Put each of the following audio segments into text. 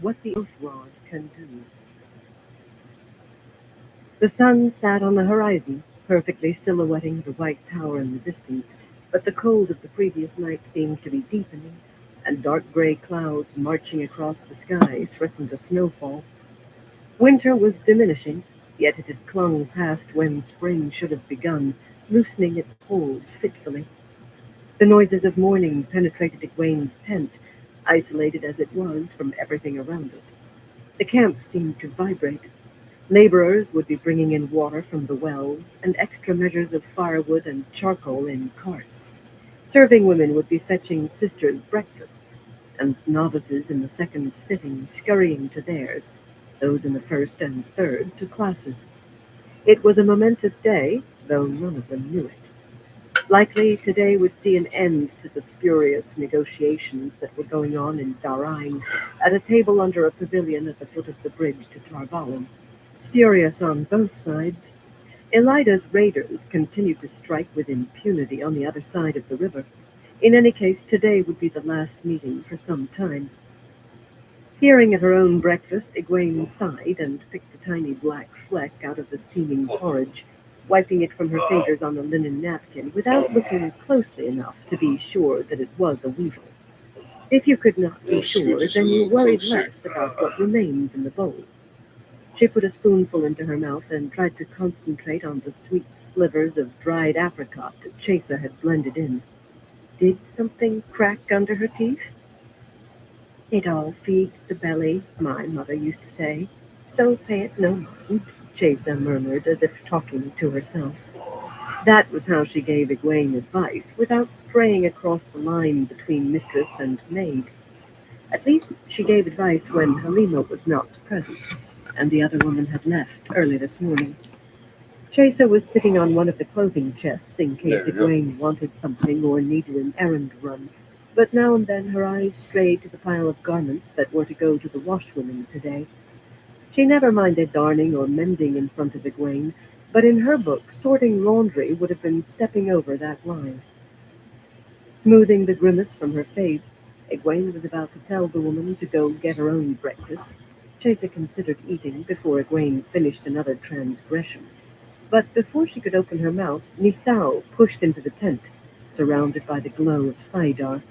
what the oath rod can do. The sun sat on the horizon, perfectly silhouetting the white tower in the distance, but the cold of the previous night seemed to be deepening, and dark gray clouds marching across the sky threatened a snowfall. Winter was diminishing, yet it had clung past when spring should have begun, loosening its hold fitfully. The noises of morning penetrated Egwene's tent, isolated as it was from everything around it. The camp seemed to vibrate. Laborers would be bringing in water from the wells and extra measures of firewood and charcoal in carts. Serving women would be fetching sisters' breakfasts, and novices in the second sitting scurrying to theirs, those in the first and third to classes. It was a momentous day, though none of them knew it. Likely today would see an end to the spurious negotiations that were going on in Darine at a table under a pavilion at the foot of the bridge to Tarvalin. Spurious on both sides. Elida's raiders continued to strike with impunity on the other side of the river. In any case, today would be the last meeting for some time. Peering at her own breakfast, Egwene sighed and picked a tiny black fleck out of the steaming porridge, wiping it from her fingers on the linen napkin without looking closely enough to be sure that it was a weevil. If you could not be sure, then you worried less about what remained in the bowl. She put a spoonful into her mouth and tried to concentrate on the sweet slivers of dried apricot that Chesa had blended in. Did something crack under her teeth? It all feeds the belly, my mother used to say. So pay it no mind, Chesa murmured as if talking to herself. That was how she gave Egwene advice, without straying across the line between mistress and maid. At least she gave advice when Halima was not present, and the other woman had left early this morning. Chesa was sitting on one of the clothing chests in case Egwene wanted something or needed an errand run, but now and then her eyes strayed to the pile of garments that were to go to the washwomen today. She never minded darning or mending in front of Egwene, but in her book sorting laundry would have been stepping over that line. Smoothing the grimace from her face, Egwene was about to tell the woman to go get her own breakfast. Chesa considered eating before Egwene finished another transgression. But before she could open her mouth, Nisao pushed into the tent, surrounded by the glow of Saidar.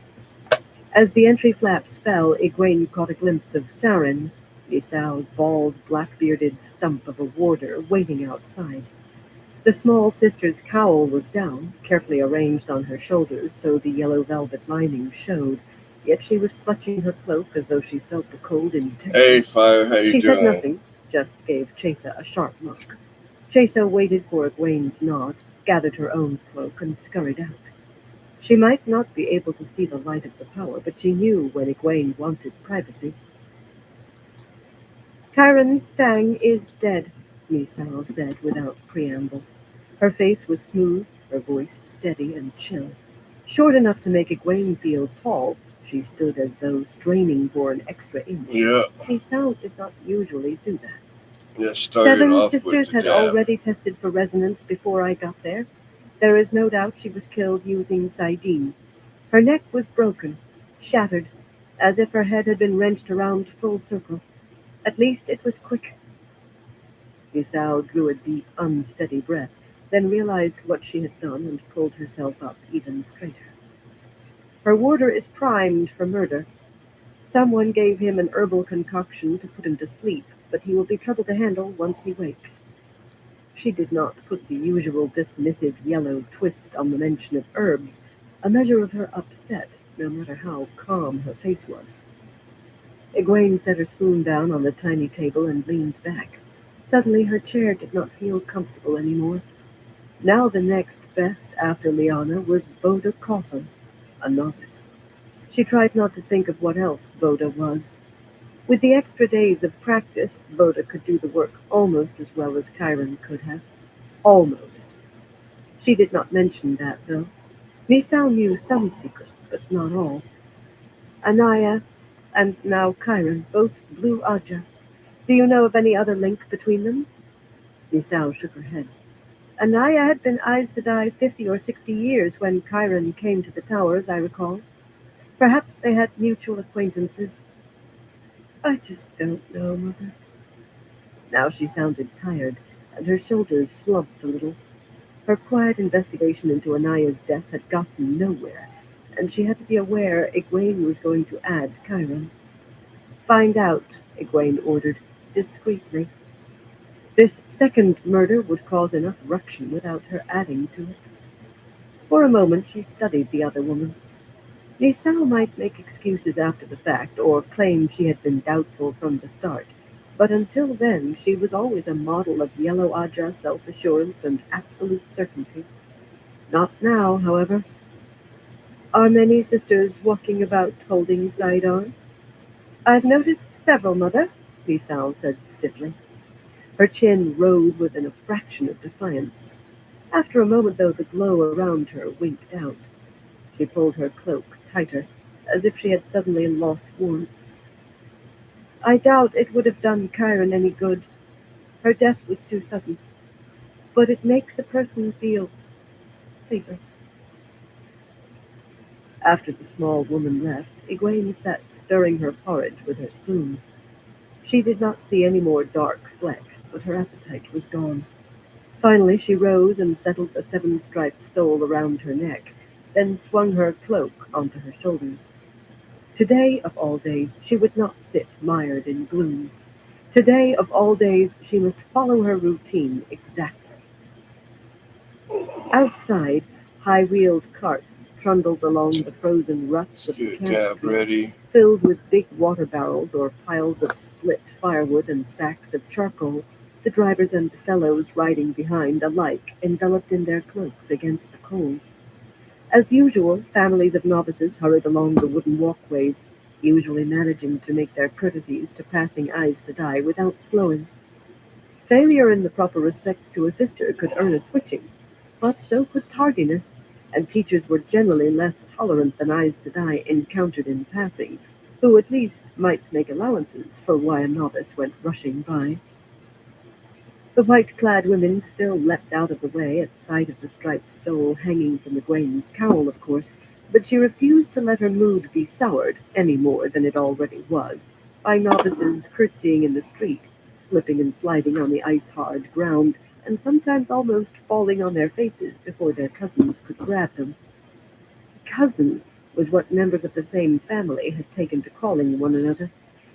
As the entry flaps fell, Egwene caught a glimpse of Sarin, Nisao's bald, black-bearded stump of a warder, waiting outside. The small sister's cowl was down, carefully arranged on her shoulders so the yellow velvet lining showed, yet she was clutching her cloak as though she felt the cold intensely. Hey, Fire, how you She said nothing, just gave Chesa a sharp look. Chesa waited for Egwene's nod, gathered her own cloak, and scurried out. She might not be able to see the light of the power, but she knew when Egwene wanted privacy. Chiron Stang is dead, Misal said without preamble. Her face was smooth, her voice steady and chill. Short enough to make Egwene feel tall, she stood as though straining for an extra inch. Yeah. Misal did not usually do that. Yeah, Seven sisters had already tested for resonance before I got there. There is no doubt she was killed using Saidin. Her neck was broken, shattered, as if her head had been wrenched around full circle. At least it was quick. Yusao drew a deep, unsteady breath, then realized what she had done and pulled herself up even straighter. Her warder is primed for murder. Someone gave him an herbal concoction to put him to sleep, but he will be trouble to handle once he wakes. She did not put the usual dismissive yellow twist on the mention of herbs, a measure of her upset, no matter how calm her face was. Egwene set her spoon down on the tiny table and leaned back. Suddenly her chair did not feel comfortable anymore. Now the next best after Liana was Boda Coffin, a novice. She tried not to think of what else Boda was. With the extra days of practice, Boda could do the work almost as well as Chiron could have. Almost. She did not mention that, though. Misao knew some secrets, but not all. Anaya and now Chiron both blew Aja. Do you know of any other link between them? Misao shook her head. Anaya had been Aes Sedai 50 or 60 years when Chiron came to the towers, I recall. Perhaps they had mutual acquaintances. I just don't know, Mother. Now she sounded tired, and her shoulders slumped a little. Her quiet investigation into Anaya's death had gotten nowhere, and she had to be aware Egwene was going to add Chiron. Find out, Egwene ordered, discreetly. This second murder would cause enough ruction without her adding to it. For a moment she studied the other woman. Nisao might make excuses after the fact, or claim she had been doubtful from the start, but until then she was always a model of yellow Aja self-assurance and absolute certainty. Not now, however. Are many sisters walking about holding Saidar? I've noticed several, Mother, Nisao said stiffly. Her chin rose within a fraction of defiance. After a moment, though, the glow around her winked out. She pulled her cloak tighter, as if she had suddenly lost warmth. I doubt it would have done Chiron any good. Her death was too sudden, but it makes a person feel safer. After the small woman left, Egwene sat stirring her porridge with her spoon. She did not see any more dark flecks, but her appetite was gone. Finally she rose and settled a seven-striped stole around her neck, then swung her cloak onto her shoulders. Today, of all days, she would not sit mired in gloom. Today, of all days, she must follow her routine exactly. Outside, high-wheeled carts trundled along the frozen ruts of the camp streets, filled with big water barrels or piles of split firewood and sacks of charcoal, the drivers and the fellows riding behind alike enveloped in their cloaks against the cold. As usual, families of novices hurried along the wooden walkways, usually managing to make their courtesies to passing Aes Sedai without slowing. Failure in the proper respects to a sister could earn a switching, but so could tardiness, and teachers were generally less tolerant than Aes Sedai encountered in passing, who at least might make allowances for why a novice went rushing by. The white-clad women still leapt out of the way at sight of the striped stole hanging from Egwene's cowl, of course, but she refused to let her mood be soured any more than it already was by novices curtsying in the street, slipping and sliding on the ice-hard ground, and sometimes almost falling on their faces before their cousins could grab them. Cousin was what members of the same family had taken to calling one another,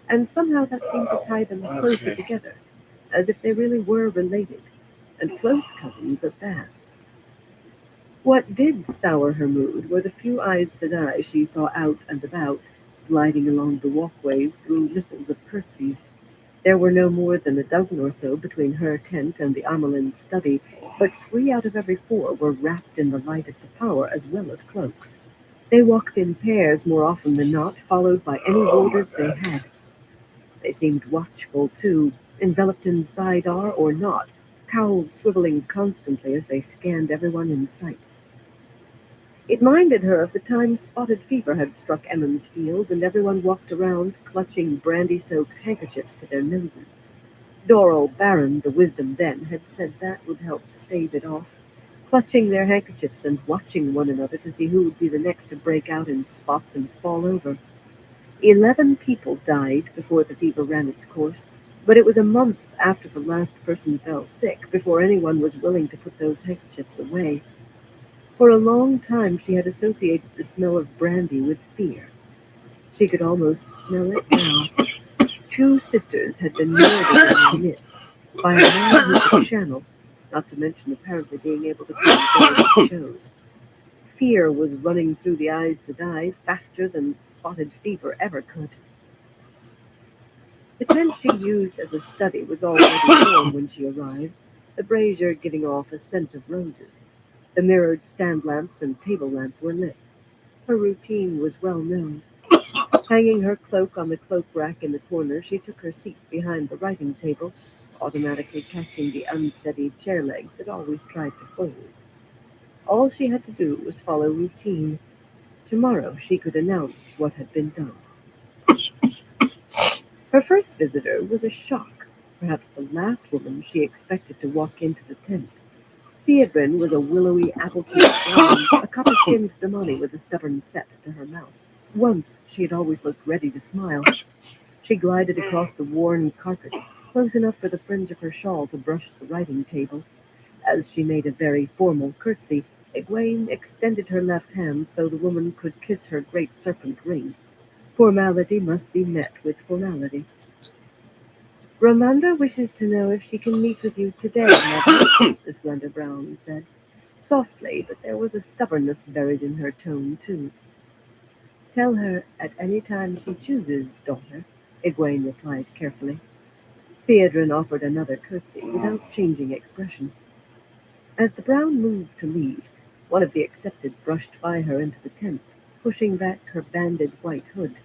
and somehow that seemed to tie them closer together, as if they really were related, and close cousins at that. What did sour her mood were the few Aes Sedai she saw out and about, gliding along the walkways through ripples of curtsies. There were no more than a dozen or so between her tent and the Amelin's study, but 3 out of every 4 were wrapped in the light of the power as well as cloaks. They walked in pairs more often than not, followed by any warders they had. They seemed watchful, too, enveloped in Saidar or not, cowls swiveling constantly as they scanned everyone in sight. It minded her of the time spotted fever had struck Emmons Field, and everyone walked around clutching brandy-soaked handkerchiefs to their noses. Doral Barron, the wisdom then, had said that would help stave it off, clutching their handkerchiefs and watching one another to see who would be the next to break out in spots and fall over. 11 people died before the fever ran its course, but it was a month after the last person fell sick before anyone was willing to put those handkerchiefs away. For a long time she had associated the smell of brandy with fear. She could almost smell it now. 2 sisters had been murdered in their midst by a man who could channel, not to mention apparently being able to come very shows. Fear was running through the Aes Sedai faster than spotted fever ever could. The tent she used as a study was already warm when she arrived, the brazier giving off a scent of roses. The mirrored stand lamps and table lamp were lit. Her routine was well known. Hanging her cloak on the cloak rack in the corner, she took her seat behind the writing table, automatically catching the unsteady chair leg that always tried to fold. All she had to do was follow routine. Tomorrow she could announce what had been done. Her first visitor was a shock, perhaps the last woman she expected to walk into the tent. Theodrin was a willowy, apple-cheeked blonde, a copper-skinned Damani with a stubborn set to her mouth. Once she had always looked ready to smile. She glided across the worn carpets, close enough for the fringe of her shawl to brush the writing table. As she made a very formal curtsy, Egwene extended her left hand so the woman could kiss her great serpent ring. Formality must be met with formality. Ramanda wishes to know if she can meet with you today, Mother, the slender Brown said. Softly, but there was a stubbornness buried in her tone, too. Tell her at any time she chooses, daughter, Egwene replied carefully. Theodrin offered another curtsy without changing expression. As the Brown moved to leave, one of the accepted brushed by her into the tent, pushing back her banded white hood.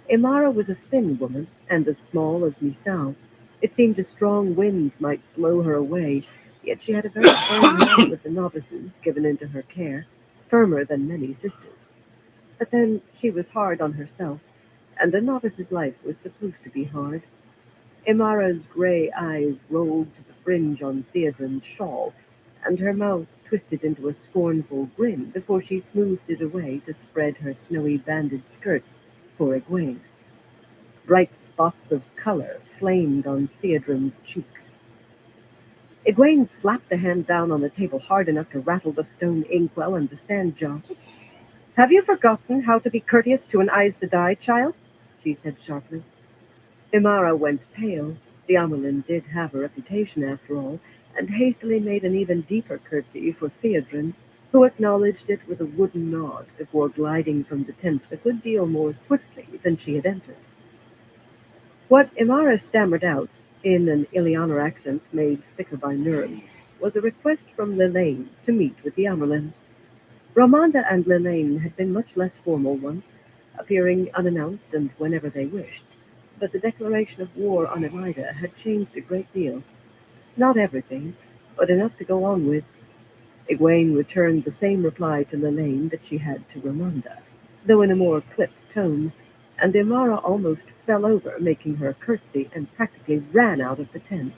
Imara was a thin woman, and as small as Misao. It seemed a strong wind might blow her away, yet she had a very firm hand with the novices given into her care, firmer than many sisters. But then she was hard on herself, and a novice's life was supposed to be hard. Imara's gray eyes rolled to the fringe on Theodrin's shawl, and her mouth twisted into a scornful grin before she smoothed it away to spread her snowy banded skirts for Egwene. Bright spots of color flamed on Theodrin's cheeks. Egwene slapped a hand down on the table hard enough to rattle the stone inkwell and the sand jar. Have you forgotten how to be courteous to an Aes Sedai child? She said sharply. Imara went pale. The Amelin did have a reputation, after all, and hastily made an even deeper curtsy for Theodrin, who acknowledged it with a wooden nod before gliding from the tent a good deal more swiftly than she had entered. What Imara stammered out, in an Ilianer accent made thicker by nerves, was a request from Lilane to meet with the Amerlin. Ramonda and Lilane had been much less formal once, appearing unannounced and whenever they wished, but the declaration of war on Elida had changed a great deal. Not everything, but enough to go on with. Egwene returned the same reply to Lilane that she had to Ramonda, though in a more clipped tone, and Imara almost fell over, making her curtsy, and practically ran out of the tent.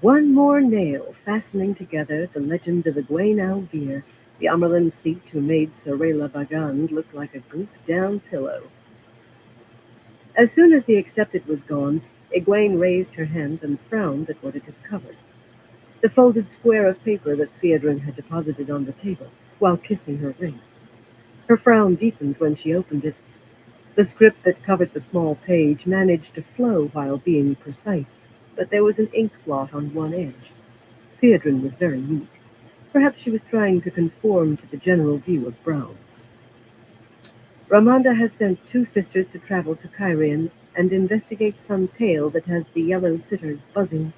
One more nail fastening together the legend of Egwene Alvir, the Amerlin seat who made Sorela Bagand look like a goose-down pillow. As soon as the accepted was gone, Egwene raised her hand and frowned at what it had covered. The folded square of paper that Theodrin had deposited on the table, while kissing her ring. Her frown deepened when she opened it. The script that covered the small page managed to flow while being precise, but there was an ink blot on one edge. Theodrin was very neat. Perhaps she was trying to conform to the general view of Browns. Ramonda has sent 2 sisters to travel to Cairhien and investigate some tale that has the yellow sitters buzzing.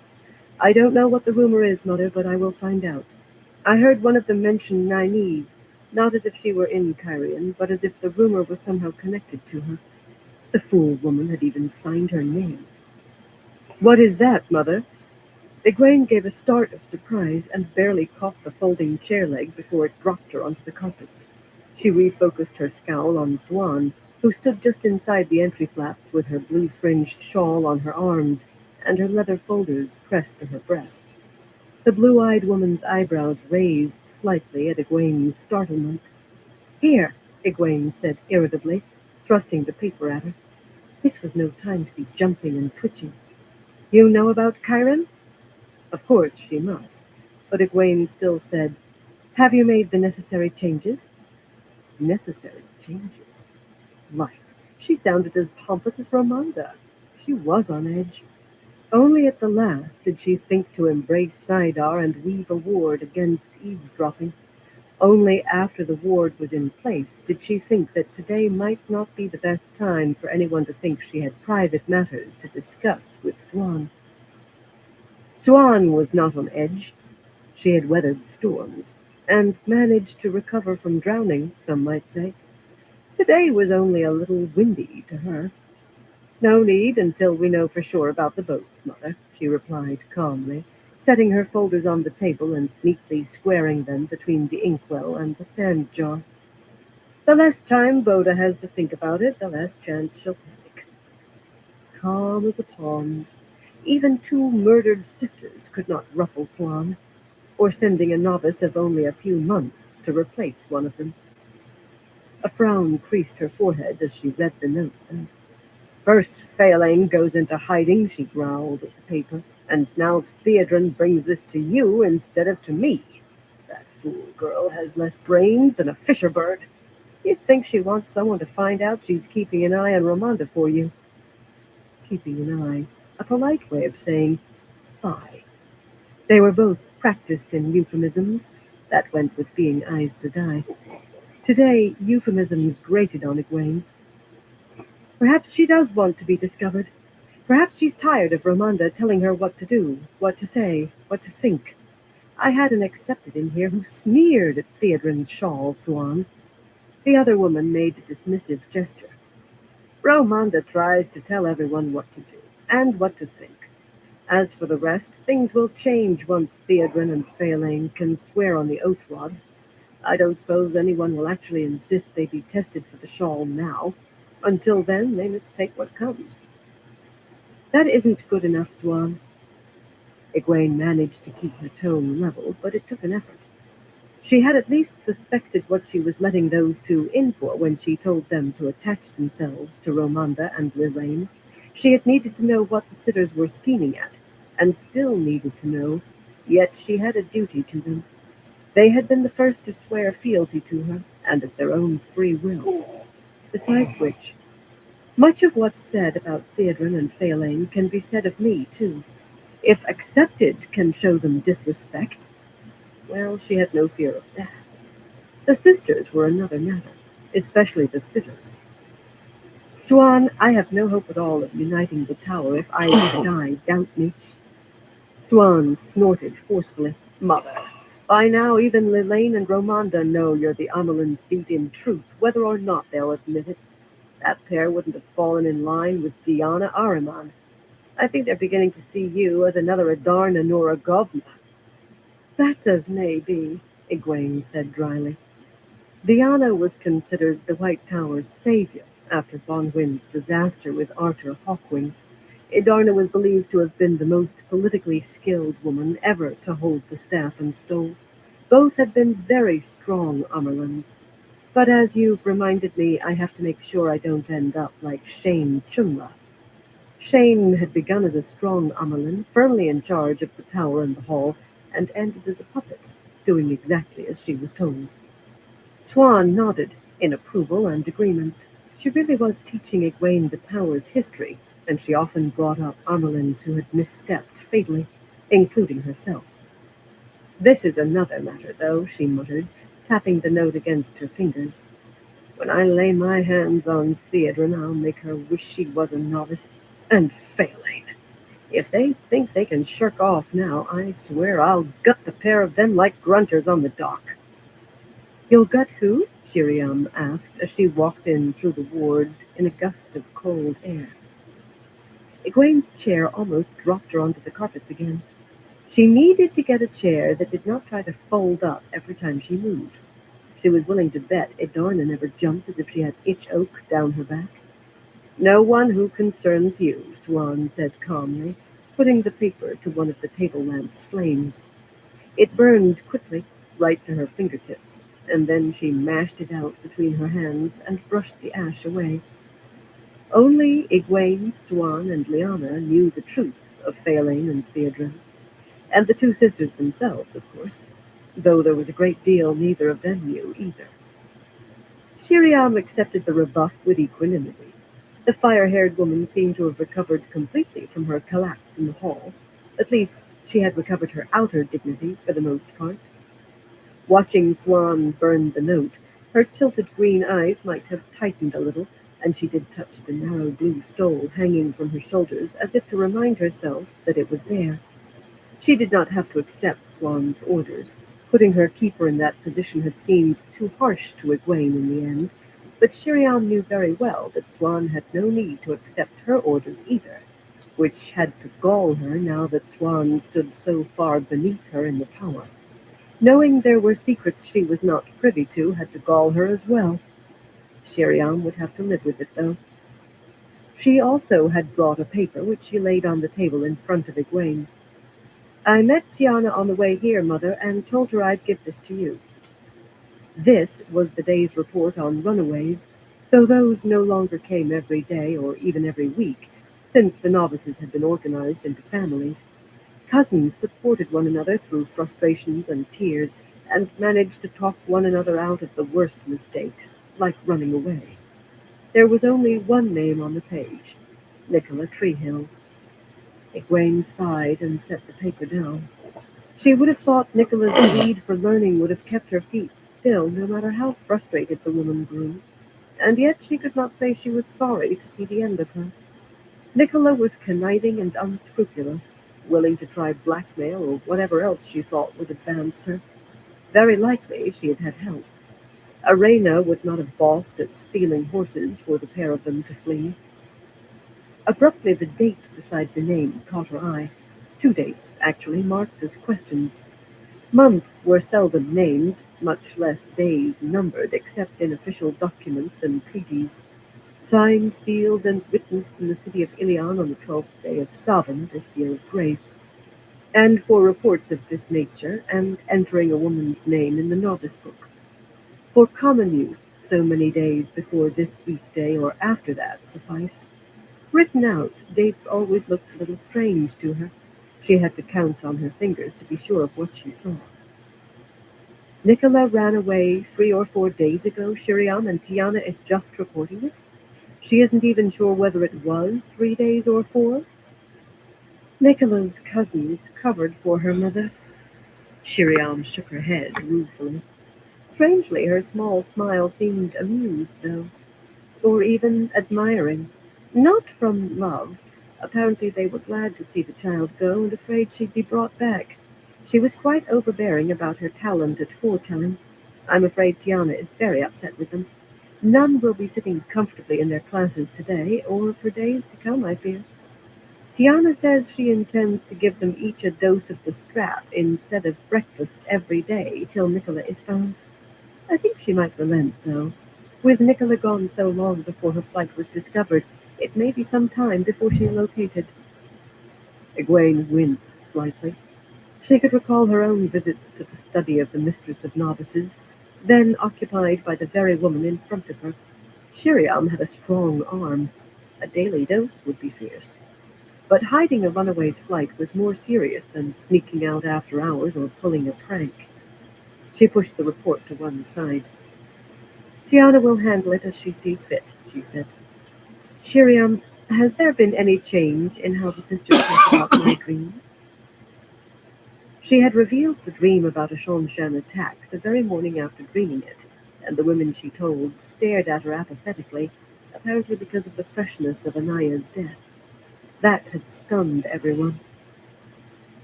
I don't know what the rumor is, Mother, but I will find out. I heard one of them mention Nynaeve, not as if she were in Cairhien, but as if the rumor was somehow connected to her. The fool woman had even signed her name. What is that, Mother? Egwene gave a start of surprise and barely caught the folding chair leg before it dropped her onto the carpets. She refocused her scowl on Swan, who stood just inside the entry flaps with her blue-fringed shawl on her arms and her leather folders pressed to her breasts. The blue-eyed woman's eyebrows raised slightly at Egwene's startlement. Here, Egwene said irritably, thrusting the paper at her. This was no time to be jumping and twitching. You know about Chiron? Of course she must, but Egwene still said, Have you made the necessary changes? Necessary changes? Light. She sounded as pompous as Ramonda. She was on edge. Only at the last did she think to embrace Saidar and weave a ward against eavesdropping. Only after the ward was in place did she think that today might not be the best time for anyone to think she had private matters to discuss with Swan. Swan was not on edge. She had weathered storms, and managed to recover from drowning, some might say. Today was only a little windy to her. No need until we know for sure about the boats, Mother, she replied calmly, setting her folders on the table and neatly squaring them between the inkwell and the sand jar. The less time Boda has to think about it, the less chance she'll panic. Calm as a pond. Even 2 murdered sisters could not ruffle Swan, or sending a novice of only a few months to replace one of them. A frown creased her forehead as she read the note then. First Phaelane goes into hiding, she growled at the paper, and now Theodrin brings this to you instead of to me. That fool girl has less brains than a fisher bird. You'd think she wants someone to find out she's keeping an eye on Ramonda for you. Keeping an eye, a polite way of saying spy. They were both practiced in euphemisms. That went with being Aes Sedai. Today, euphemisms grated on Egwene. Perhaps she does want to be discovered. Perhaps she's tired of Ramonda telling her what to do, what to say, what to think. I had an accepted in here who sneered at Theodrin's shawl, Swan. The other woman made a dismissive gesture. Ramonda tries to tell everyone what to do and what to think. As for the rest, things will change once Theodrin and Phaelane can swear on the oath rod. I don't suppose anyone will actually insist they be tested for the shawl now. Until then, they must take what comes. That isn't good enough, Swan. Egwene managed to keep her tone level, but it took an effort. She had at least suspected what she was letting those two in for when she told them to attach themselves to Ramonda and Lilane. She had needed to know what the sitters were scheming at, and still needed to know, yet she had a duty to them. They had been the first to swear fealty to her, and of their own free will. Besides which, much of what's said about Theodrin and Phaelane can be said of me, too. If accepted can show them disrespect, well, she had no fear of that. The sisters were another matter, especially the sitters. Swan, I have no hope at all of uniting the tower if I die, doubt me. Swan snorted forcefully. Mother, by now even Lilane and Ramonda know you're the Amelin seat in truth, whether or not they'll admit it. That pair wouldn't have fallen in line with Diana Ahriman. I think they're beginning to see you as another Adarna nor a Govna. That's as may be, Egwene said dryly. Diana was considered the White Tower's savior after Von Wynn's disaster with Arthur Hawkwing. Edarna was believed to have been the most politically skilled woman ever to hold the staff and stole. Both had been very strong Amerlins. But as you've reminded me, I have to make sure I don't end up like Shane Chunla. Shane had begun as a strong Amerlin, firmly in charge of the tower and the hall, and ended as a puppet, doing exactly as she was told. Swan nodded in approval and agreement. She really was teaching Egwene the tower's history, and she often brought up Amerlins who had misstepped fatally, including herself. This is another matter, though, she muttered, tapping the note against her fingers. When I lay my hands on Theodrin, I'll make her wish she was a novice, and Phaelane. If they think they can shirk off now, I swear I'll gut the pair of them like grunters on the dock. You'll gut who? Shiriam asked as she walked in through the ward in a gust of cold air. Egwene's chair almost dropped her onto the carpets again. She needed to get a chair that did not try to fold up every time she moved. She was willing to bet Edarna never jumped as if she had itch oak down her back. No one who concerns you, Swan said calmly, putting the paper to one of the table lamp's flames. It burned quickly, right to her fingertips, and then she mashed it out between her hands and brushed the ash away. Only Egwene, Swan, and Lyanna knew the truth of Phaelane and Theodrin, and the two sisters themselves, of course, though there was a great deal neither of them knew either. Shiriam accepted the rebuff with equanimity. The fire-haired woman seemed to have recovered completely from her collapse in the hall. At least, she had recovered her outer dignity for the most part. Watching Swan burn the note, her tilted green eyes might have tightened a little, and she did touch the narrow blue stole hanging from her shoulders as if to remind herself that it was there. She did not have to accept Swan's orders. Putting her keeper in that position had seemed too harsh to Egwene in the end, but Shiriam knew very well that Swan had no need to accept her orders either, which had to gall her now that Swan stood so far beneath her in the tower. Knowing there were secrets she was not privy to had to gall her as well. Shiriam would have to live with it, though. She also had brought a paper, which she laid on the table in front of Egwene. I met Tiana on the way here, Mother, and told her I'd give this to you. This was the day's report on runaways. though those no longer came every day or even every week, since the novices had been organized into families. Cousins supported one another through frustrations and tears, and managed to talk one another out of the worst mistakes, like running away. There was only one name on the page, Nicola Treehill. Egwene sighed and set the paper down. She would have thought Nicola's need for learning would have kept her feet still, no matter how frustrated the woman grew, and yet she could not say she was sorry to see the end of her. Nicola was conniving and unscrupulous, willing to try blackmail or whatever else she thought would advance her. Very likely she had had help. Arena would not have balked at stealing horses for the pair of them to flee. Abruptly the date beside the name caught her eye. Two dates, actually, marked as questions. Months were seldom named, much less days numbered, except in official documents and treaties. Signed, sealed, and witnessed in the city of Ilion on the 12th day of Savin, this year of grace, and for reports of this nature, and entering a woman's name in the novice book. For common use, so many days before this feast day or after that sufficed. Written out, dates always looked a little strange to her. She had to count on her fingers to be sure of what she saw. Nicola ran away 3 or 4 days ago, Shiriam, and Tiana is just reporting it. She isn't even sure whether it was 3 days or 4. Nicola's cousins covered for her mother. Shiriam shook her head ruefully. Strangely, her small smile seemed amused, though, or even admiring. Not from love. Apparently they were glad to see the child go and afraid she'd be brought back. She was quite overbearing about her talent at foretelling. I'm afraid Tiana is very upset with them. None will be sitting comfortably in their classes today, or for days to come, I fear. Tiana says she intends to give them each a dose of the strap instead of breakfast every day till Nicola is found. I think she might relent, though. With Nicola gone so long before her flight was discovered, it may be some time before she's located. Egwene winced slightly. She could recall her own visits to the study of the Mistress of Novices, then occupied by the very woman in front of her. Shiriam had a strong arm. A daily dose would be fierce. But hiding a runaway's flight was more serious than sneaking out after hours or pulling a prank. She pushed the report to one side. Tiana will handle it as she sees fit, she said. Shiriam, has there been any change in how the sisters talk about my dream? She had revealed the dream about a Shongshan attack the very morning after dreaming it, and the women she told stared at her apathetically, apparently because of the freshness of Anaya's death. That had stunned everyone.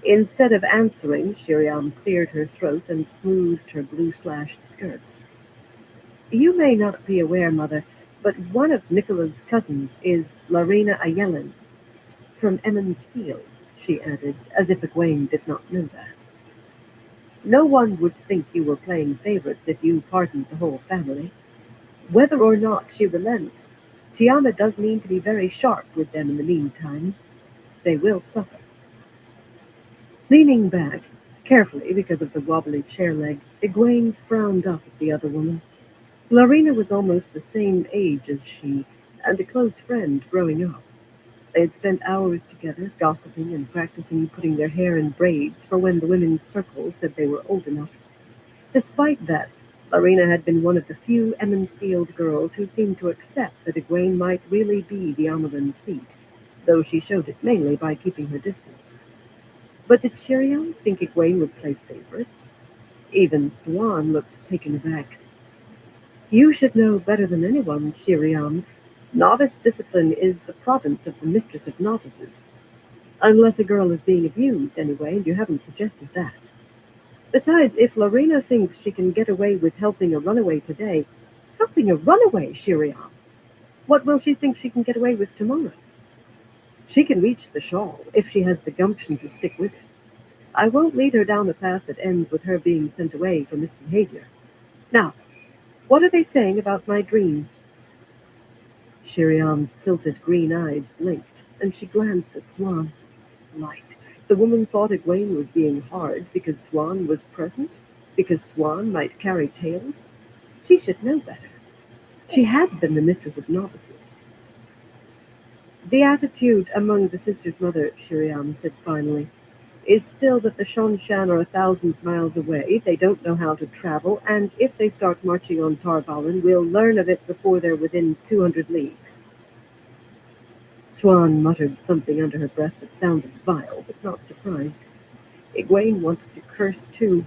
Instead of answering, Shiriam cleared her throat and smoothed her blue-slashed skirts. You may not be aware, Mother, but one of Nicola's cousins is Larina Ayelin, from Emmons Field, she added, as if Egwene did not know that. No one would think you were playing favorites if you pardoned the whole family. Whether or not she relents, Tiana does mean to be very sharp with them in the meantime. They will suffer. Leaning back, carefully because of the wobbly chair leg, Egwene frowned up at the other woman. Larina was almost the same age as she, and a close friend growing up. They had spent hours together, gossiping and practicing putting their hair in braids for when the women's circle said they were old enough. Despite that, Larina had been one of the few Emmonsfield girls who seemed to accept that Egwene might really be the Amelin seat, though she showed it mainly by keeping her distance. But did Shiriam think Egwene would play favorites? Even Swan looked taken aback. You should know better than anyone, Shiriam. Novice discipline is the province of the Mistress of Novices. Unless a girl is being abused, anyway, and you haven't suggested that. Besides, if Larina thinks she can get away with helping a runaway today, helping a runaway, Shiriam? What will she think she can get away with tomorrow? She can reach the shawl, if she has the gumption to stick with it. I won't lead her down a path that ends with her being sent away for misbehavior. Now, what are they saying about my dream? Shiriam's tilted green eyes blinked, and she glanced at Swan. Light. The woman thought Egwene was being hard because Swan was present, because Swan might carry tales. She should know better. She had been the mistress of novices. The attitude among the sisters' mother, Shiriam said finally, is still that the Shonshan are 1,000 miles away, they don't know how to travel, and if they start marching on Tarvalin, we'll learn of it before they're within 200 leagues. Swan muttered something under her breath that sounded vile, but not surprised. Egwene wanted to curse too.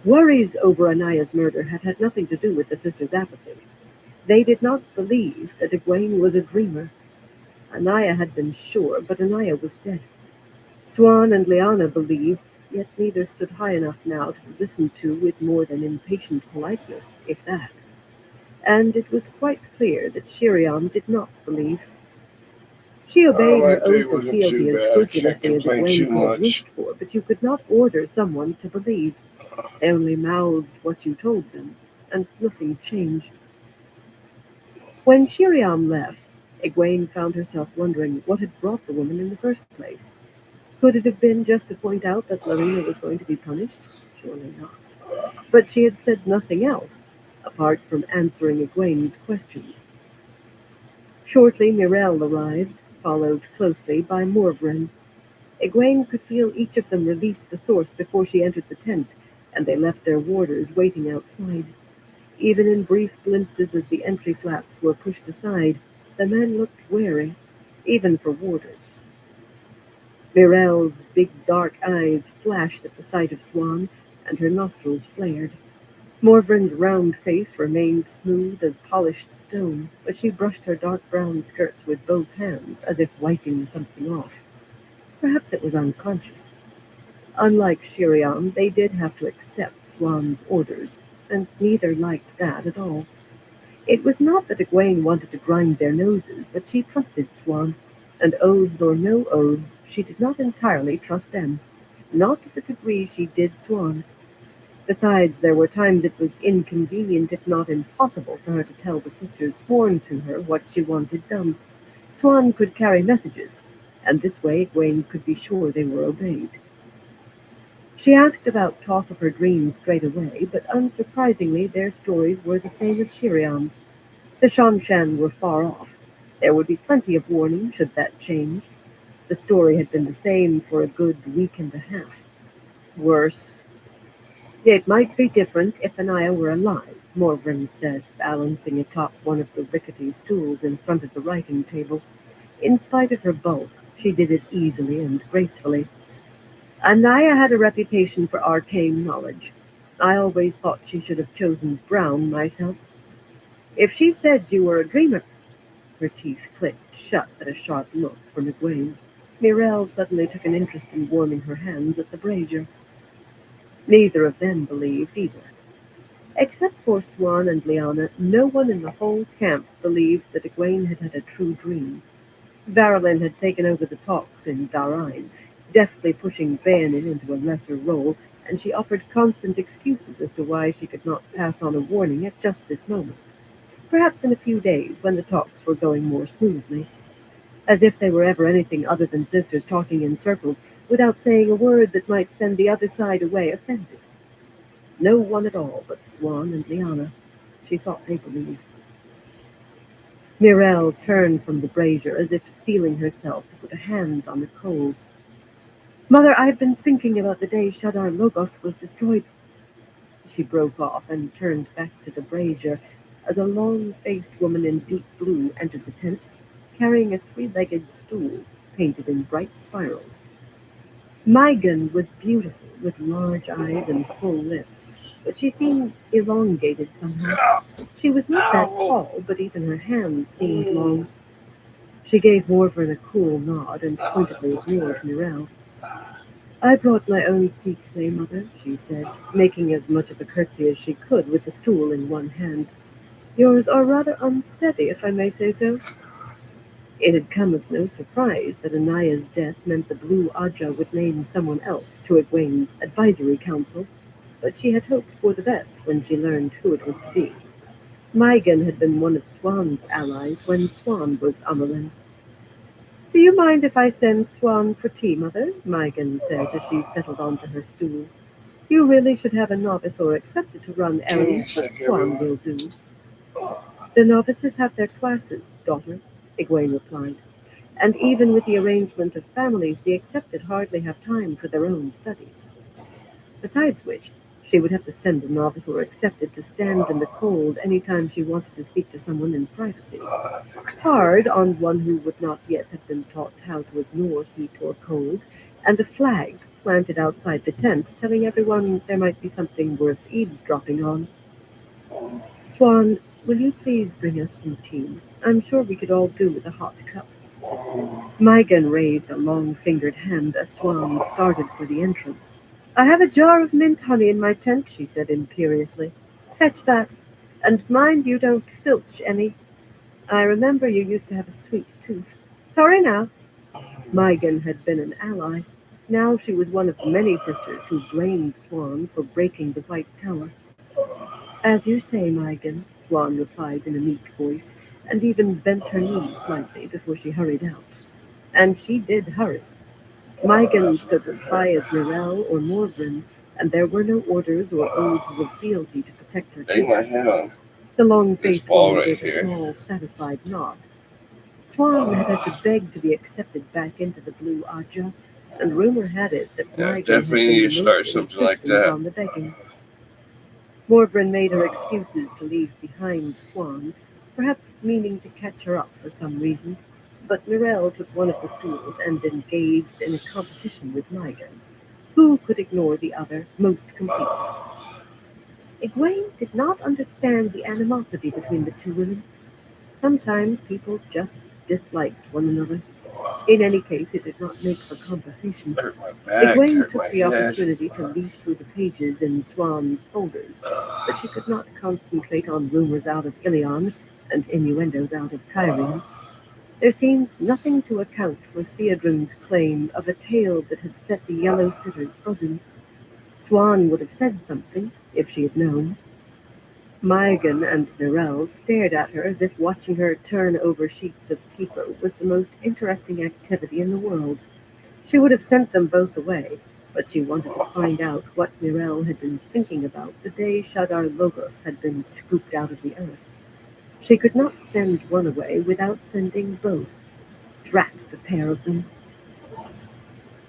Worries over Anaya's murder had had nothing to do with the sisters' apathy. They did not believe that Egwene was a dreamer. Anaya had been sure, but Anaya was dead. Swan and Liana believed, yet neither stood high enough now to be listened to with more than impatient politeness, if that. And it was quite clear that Shiriam did not believe. She obeyed My her day oath of wasn't too fealty as bad. I can't scrupulously as complain Egwene too had much. wished for, but you could not order someone to believe. They only mouthed what you told them, and nothing changed. When Shiriam left, Egwene found herself wondering what had brought the woman in the first place. Could it have been just to point out that Larina was going to be punished? Surely not. But she had said nothing else, apart from answering Egwene's questions. Shortly Mirel arrived, followed closely by Morvran. Egwene could feel each of them release the source before she entered the tent, and they left their warders waiting outside. Even in brief glimpses as the entry flaps were pushed aside, the men looked wary, even for warders. Mirel's big dark eyes flashed at the sight of Swan, and her nostrils flared. Morvran's round face remained smooth as polished stone, but she brushed her dark brown skirts with both hands, as if wiping something off. Perhaps it was unconscious. Unlike Shiriam, they did have to accept Swan's orders, and neither liked that at all. It was not that Egwene wanted to grind their noses, but she trusted Swan, and oaths or no oaths, she did not entirely trust them. Not to the degree she did Swan. Besides, there were times it was inconvenient, if not impossible, for her to tell the sisters sworn to her what she wanted done. Swan could carry messages, and this way Egwene could be sure they were obeyed. She asked about talk of her dreams straight away, but unsurprisingly their stories were the same as Shiriam's. The Shanshan were far off. There would be plenty of warning should that change. The story had been the same for a good week and a half. Worse. It might be different if Anaya were alive, Morvran said, balancing atop one of the rickety stools in front of the writing table. In spite of her bulk, she did it easily and gracefully. Anaya had a reputation for arcane knowledge. I always thought she should have chosen Brown myself. If she said you were a dreamer, her teeth clicked shut at a sharp look from Egwene. Mirel suddenly took an interest in warming her hands at the brazier. Neither of them believed either. Except for Swan and Liana, no one in the whole camp believed that Egwene had had a true dream. Varylin had taken over the talks in Darine, deftly pushing Bayanin into a lesser role, and she offered constant excuses as to why she could not pass on a warning at just this moment. Perhaps in a few days, when the talks were going more smoothly. As if they were ever anything other than sisters talking in circles, without saying a word that might send the other side away offended. No one at all but Swan and Liana, she thought they believed. Mirel turned from the brazier as if steeling herself to put a hand on the coals. Mother, I've been thinking about the day Shadar Logoth was destroyed. She broke off and turned back to the brazier as a long-faced woman in deep blue entered the tent, carrying a three-legged stool painted in bright spirals. Maigan was beautiful, with large eyes and full lips, but she seemed elongated somehow. She was not that Ow! tall, but even her hands seemed long. She gave Morvern a cool nod and Oh, that pointedly fucking ignored hurt. Mirel. I brought my own seat today, Mother, she said, making as much of a curtsy as she could with the stool in one hand. Yours are rather unsteady, if I may say so. It had come as no surprise that Anaya's death meant the Blue Aja would name someone else to Egwene's advisory council, but she had hoped for the best when she learned who it was to be. Maigan had been one of Swan's allies when Swan was Amelin. Do you mind if I send Swan for tea, Mother? Maigan said as she settled onto her stool. You really should have a novice or accepted to run Give me a errands, but sec, Swan everyone. will do. The novices have their classes, daughter, Egwene replied, and even with the arrangement of families, the accepted hardly have time for their own studies. Besides which, she would have to send a novice or accepted to stand in the cold any time she wanted to speak to someone in privacy. Hard on one who would not yet have been taught how to ignore heat or cold, and a flag planted outside the tent telling everyone there might be something worth eavesdropping on. Swan, will you please bring us some tea? I'm sure we could all do with a hot cup. Megan raised a long-fingered hand as Swan started for the entrance. I have a jar of mint honey in my tent, she said imperiously. Fetch that, and mind you don't filch any. I remember you used to have a sweet tooth. Hurry now. Megan had been an ally. Now she was one of the many sisters who blamed Swan for breaking the White Tower. As you say, Megan, Swan replied in a meek voice, and even bent her knees slightly before she hurried out. And she did hurry. Megan stood as high as Mirel or Morvran, and there were no orders or oaths of fealty to protect her Bang my troops. head on The this long-faced ball woman right gave a here. small, satisfied nod. Swan had had to beg to be accepted back into the Blue Aja, and rumor had it that Yeah, Megan had definitely been need the to most start something like insistent that. on the begging. Morvran made her excuses to leave behind Swan, perhaps meaning to catch her up for some reason, but Mirel took one of the stools and engaged in a competition with Megan. Who could ignore the other most completely? Egwene did not understand the animosity between the two women. Sometimes people just disliked one another. In any case, it did not make for conversation. Hurt my back, Egwene hurt took my the head. opportunity to leaf through the pages in Swan's folders, but she could not concentrate on rumors out of Ilion and innuendos out of Cairhien. There seemed nothing to account for Theodrin's claim of a tale that had set the yellow sitters buzzing. Swan would have said something if she had known. Megan and Narelle stared at her as if watching her turn over sheets of paper was the most interesting activity in the world. She would have sent them both away, but she wanted to find out what Narelle had been thinking about the day Shadar Logoth had been scooped out of the earth. She could not send one away without sending both. Drat the pair of them.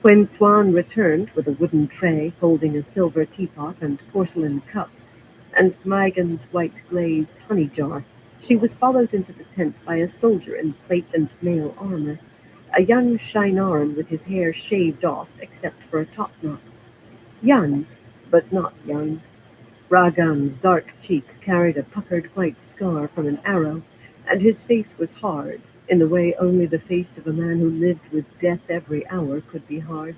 When Swan returned with a wooden tray holding a silver teapot and porcelain cups, and Megan's white glazed honey jar, she was followed into the tent by a soldier in plate and mail armor, a young Shienarn with his hair shaved off except for a topknot. Young, but not young. Ragan's dark cheek carried a puckered white scar from an arrow, and his face was hard, in the way only the face of a man who lived with death every hour could be hard.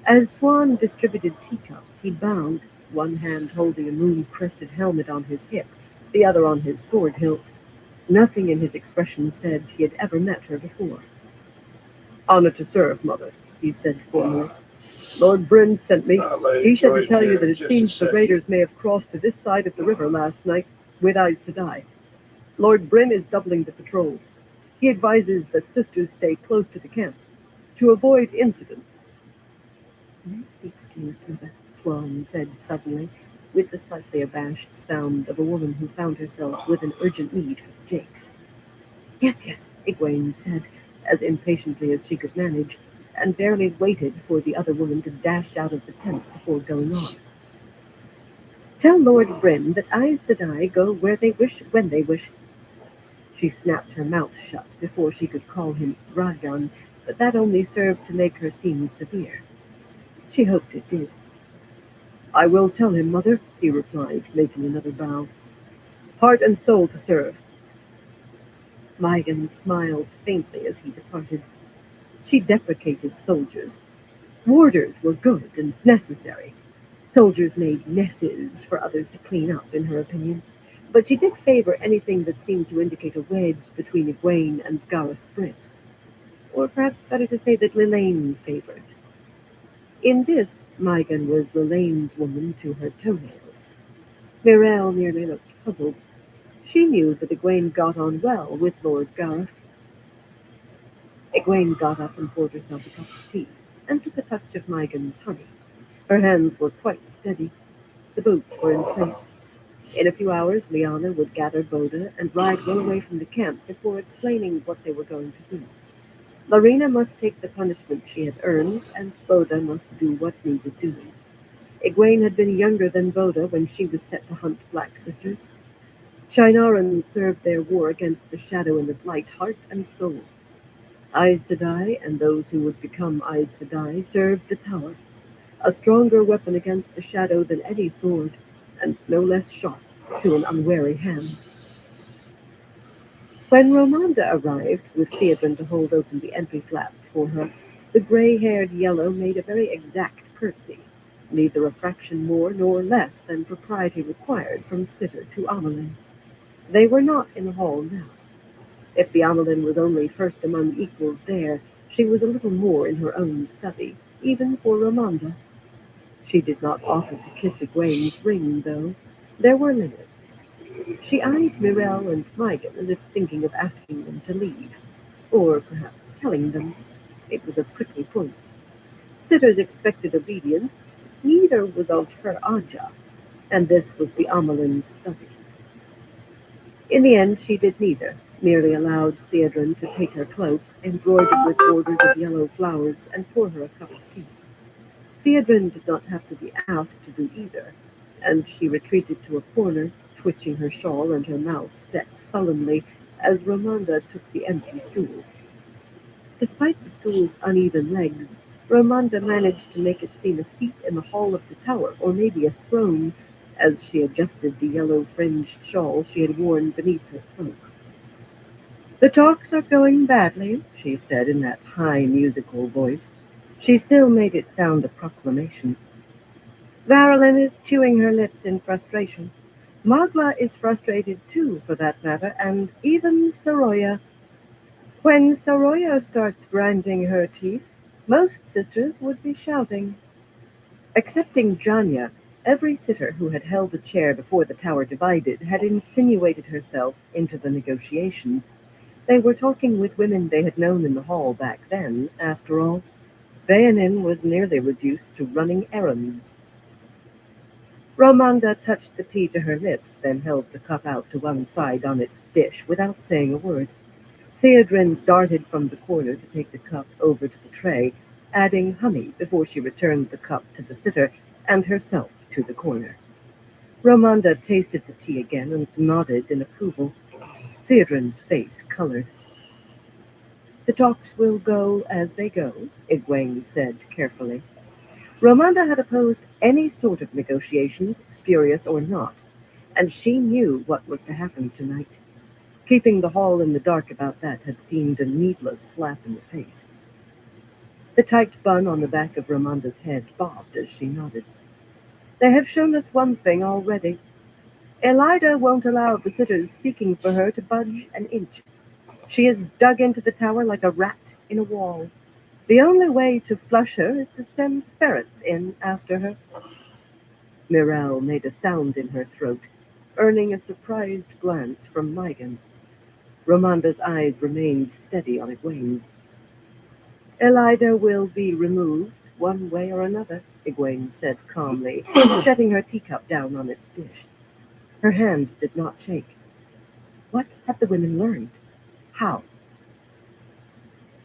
As Swan distributed teacups, he bowed, one hand holding a moon-crested helmet on his hip, the other on his sword hilt. Nothing in his expression said he had ever met her before. Honor to serve, mother, he said formally. Lord Bryn sent me. He said to tell you that it seems the raiders may have crossed to this side of the river last night with Aes Sedai. Lord Bryn is doubling the patrols. He advises that sisters stay close to the camp to avoid incidents. May I be excused, mother? Swan said suddenly, with the slightly abashed sound of a woman who found herself with an urgent need for the jakes. Yes, yes, Egwene said, as impatiently as she could manage, and barely waited for the other woman to dash out of the tent before going on. Tell Lord Bryn that Aes Sedai go where they wish, when they wish. She snapped her mouth shut before she could call him Ragan, but that only served to make her seem severe. She hoped it did. I will tell him, mother, he replied, making another bow. Heart and soul to serve. Megan smiled faintly as he departed. She deprecated soldiers. Warders were good and necessary. Soldiers made messes for others to clean up, in her opinion. But she did favor anything that seemed to indicate a wedge between Egwene and Gareth Bryn. Or perhaps better to say that Lilane favored. In this, Megan was Lilane's woman to her toenails. Mirel merely looked puzzled. She knew that Egwene got on well with Lord Gareth. Egwene got up and poured herself a cup of tea, and took a touch of Megan's honey. Her hands were quite steady. The boots were in place. In a few hours, Liana would gather Boda and ride well away from the camp before explaining what they were going to do. Larina must take the punishment she had earned, and Boda must do what needed doing. Egwene had been younger than Boda when she was set to hunt Black Sisters. Shinarans served their war against the Shadow and the Blight heart and soul. Aes Sedai and those who would become Aes Sedai served the Tower, a stronger weapon against the Shadow than any sword, and no less sharp to an unwary hand. When Romanda arrived, with Theodrin to hold open the entry flap for her, the gray-haired Yellow made a very exact curtsy, neither a fraction more nor less than propriety required from sitter to Amelin. They were not in the hall now. If the Amelin was only first among equals there, she was a little more in her own study, even for Romanda. She did not offer to kiss Egwene's ring, though. There were limits. She eyed Mirel and Mygan as if thinking of asking them to leave, or perhaps telling them. It was a prickly point. Sitters expected obedience. Neither was of her Aja, and this was the Amelin's study. In the end, she did neither, merely allowed Theodrin to take her cloak, embroidered with borders of yellow flowers, and pour her a cup of tea. Theodrin did not have to be asked to do either, and she retreated to a corner, twitching her shawl and her mouth set sullenly as Romanda took the empty stool. Despite the stool's uneven legs, Romanda managed to make it seem a seat in the hall of the tower, or maybe a throne, as she adjusted the yellow-fringed shawl she had worn beneath her cloak. "The talks are going badly," she said in that high musical voice. She still made it sound a proclamation. "Varylin is chewing her lips in frustration. Magla is frustrated too, for that matter, and even Soroya. When Soroya starts grinding her teeth, most sisters would be shouting." Excepting Janya, every sitter who had held a chair before the tower divided had insinuated herself into the negotiations. They were talking with women they had known in the hall back then, after all. Bayanin was nearly reduced to running errands. Romanda touched the tea to her lips, then held the cup out to one side on its dish without saying a word. Theodrin darted from the corner to take the cup over to the tray, adding honey before she returned the cup to the sitter and herself to the corner. Romanda tasted the tea again and nodded in approval. Theodrin's face colored. "The talks will go as they go," Egwene said carefully. Romanda had opposed any sort of negotiations, spurious or not, and she knew what was to happen tonight. Keeping the hall in the dark about that had seemed a needless slap in the face. The tight bun on the back of Romanda's head bobbed as she nodded. "They have shown us one thing already. Elida won't allow the sitters speaking for her to budge an inch. She is dug into the tower like a rat in a wall. The only way to flush her is to send ferrets in after her." Mirel made a sound in her throat, earning a surprised glance from Mygan. Romanda's eyes remained steady on Egwene's. "Elida will be removed, one way or another," Egwene said calmly, setting her teacup down on its dish. Her hand did not shake. What had the women learned? How?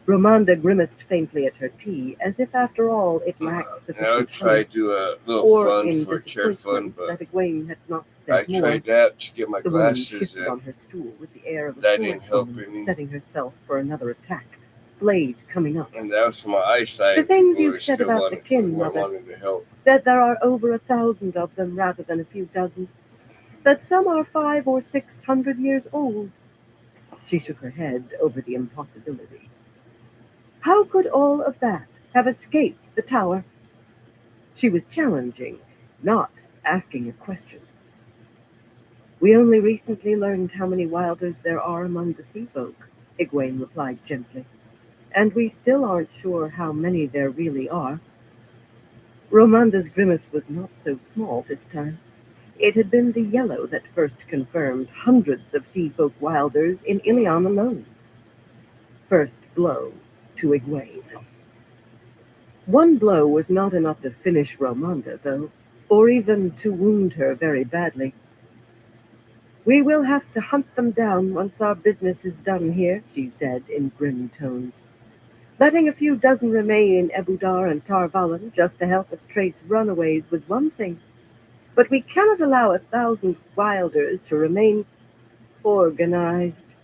Romanda grimaced faintly at her tea, as if after all it lacked sufficient Try honey, to do a little or fun in for chair fun, disappointment but that Egwene had not I said more. tried that to get my The woman glasses, shifted on and her stool with the air of a that didn't help swordswoman any. setting herself for another attack, blade coming up. And that was for my eyesight. "The things People you've said still about the kin, weren't Mother, wanting to help. that there are over 1,000 of them rather than a few dozen, that some are 500 or 600 years old." She shook her head over the impossibility. "How could all of that have escaped the tower?" She was challenging, not asking a question. "We only recently learned how many Wilders there are among the sea folk," Egwene replied gently, "and we still aren't sure how many there really are." Romanda's grimace was not so small this time. It had been the yellow that first confirmed hundreds of sea folk Wilders in Ilion alone. First blow to Egwene. One blow was not enough to finish Romanda, though, or even to wound her very badly. We will have to hunt them down once our business is done here, she said in grim tones. Letting a few dozen remain in Ebudar and Tarvalon just to help us trace runaways was one thing, but we cannot allow 1,000 wilders to remain organized.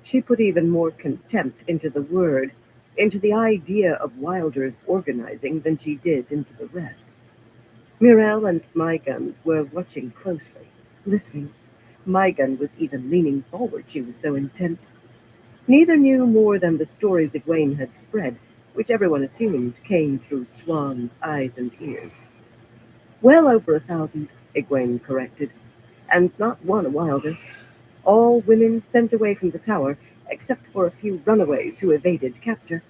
She put even more contempt into the word, into the idea of wilders organizing than she did into the rest. Mirel and Mygun were watching closely, listening. Mygun was even leaning forward, she was so intent. Neither knew more than the stories Egwene had spread, which everyone assumed came through Swan's eyes and ears. Well over 1,000, Egwene corrected, and not one a wilder. All women sent away from the tower, except for a few runaways who evaded capture.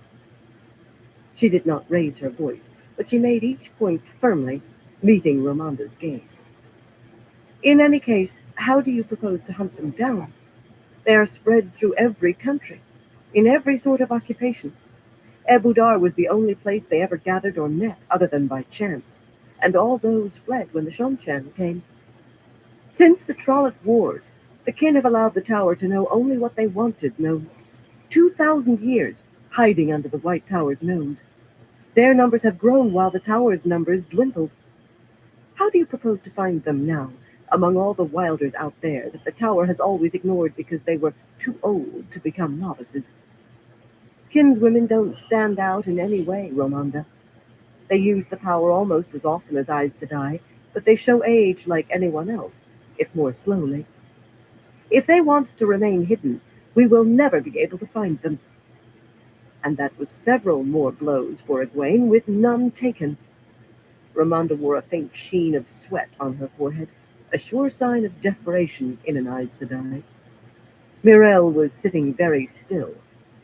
She did not raise her voice, but she made each point firmly, meeting Romanda's gaze. In any case, how do you propose to hunt them down? They are spread through every country, in every sort of occupation. Ebudar was the only place they ever gathered or met, other than by chance, and all those fled when the Shomchan came. Since the Trolloc Wars, the kin have allowed the tower to know only what they wanted known. 2,000 years, hiding under the White Tower's nose. Their numbers have grown while the tower's numbers dwindled. How do you propose to find them now, among all the wilders out there that the tower has always ignored because they were too old to become novices? Kinswomen don't stand out in any way, Romanda. They use the power almost as often as Aes Sedai, but they show age like anyone else, if more slowly. If they want to remain hidden, we will never be able to find them. And that was several more blows for Egwene, with none taken. Ramonda wore a faint sheen of sweat on her forehead, a sure sign of desperation in an Aes Sedai. Mirel was sitting very still,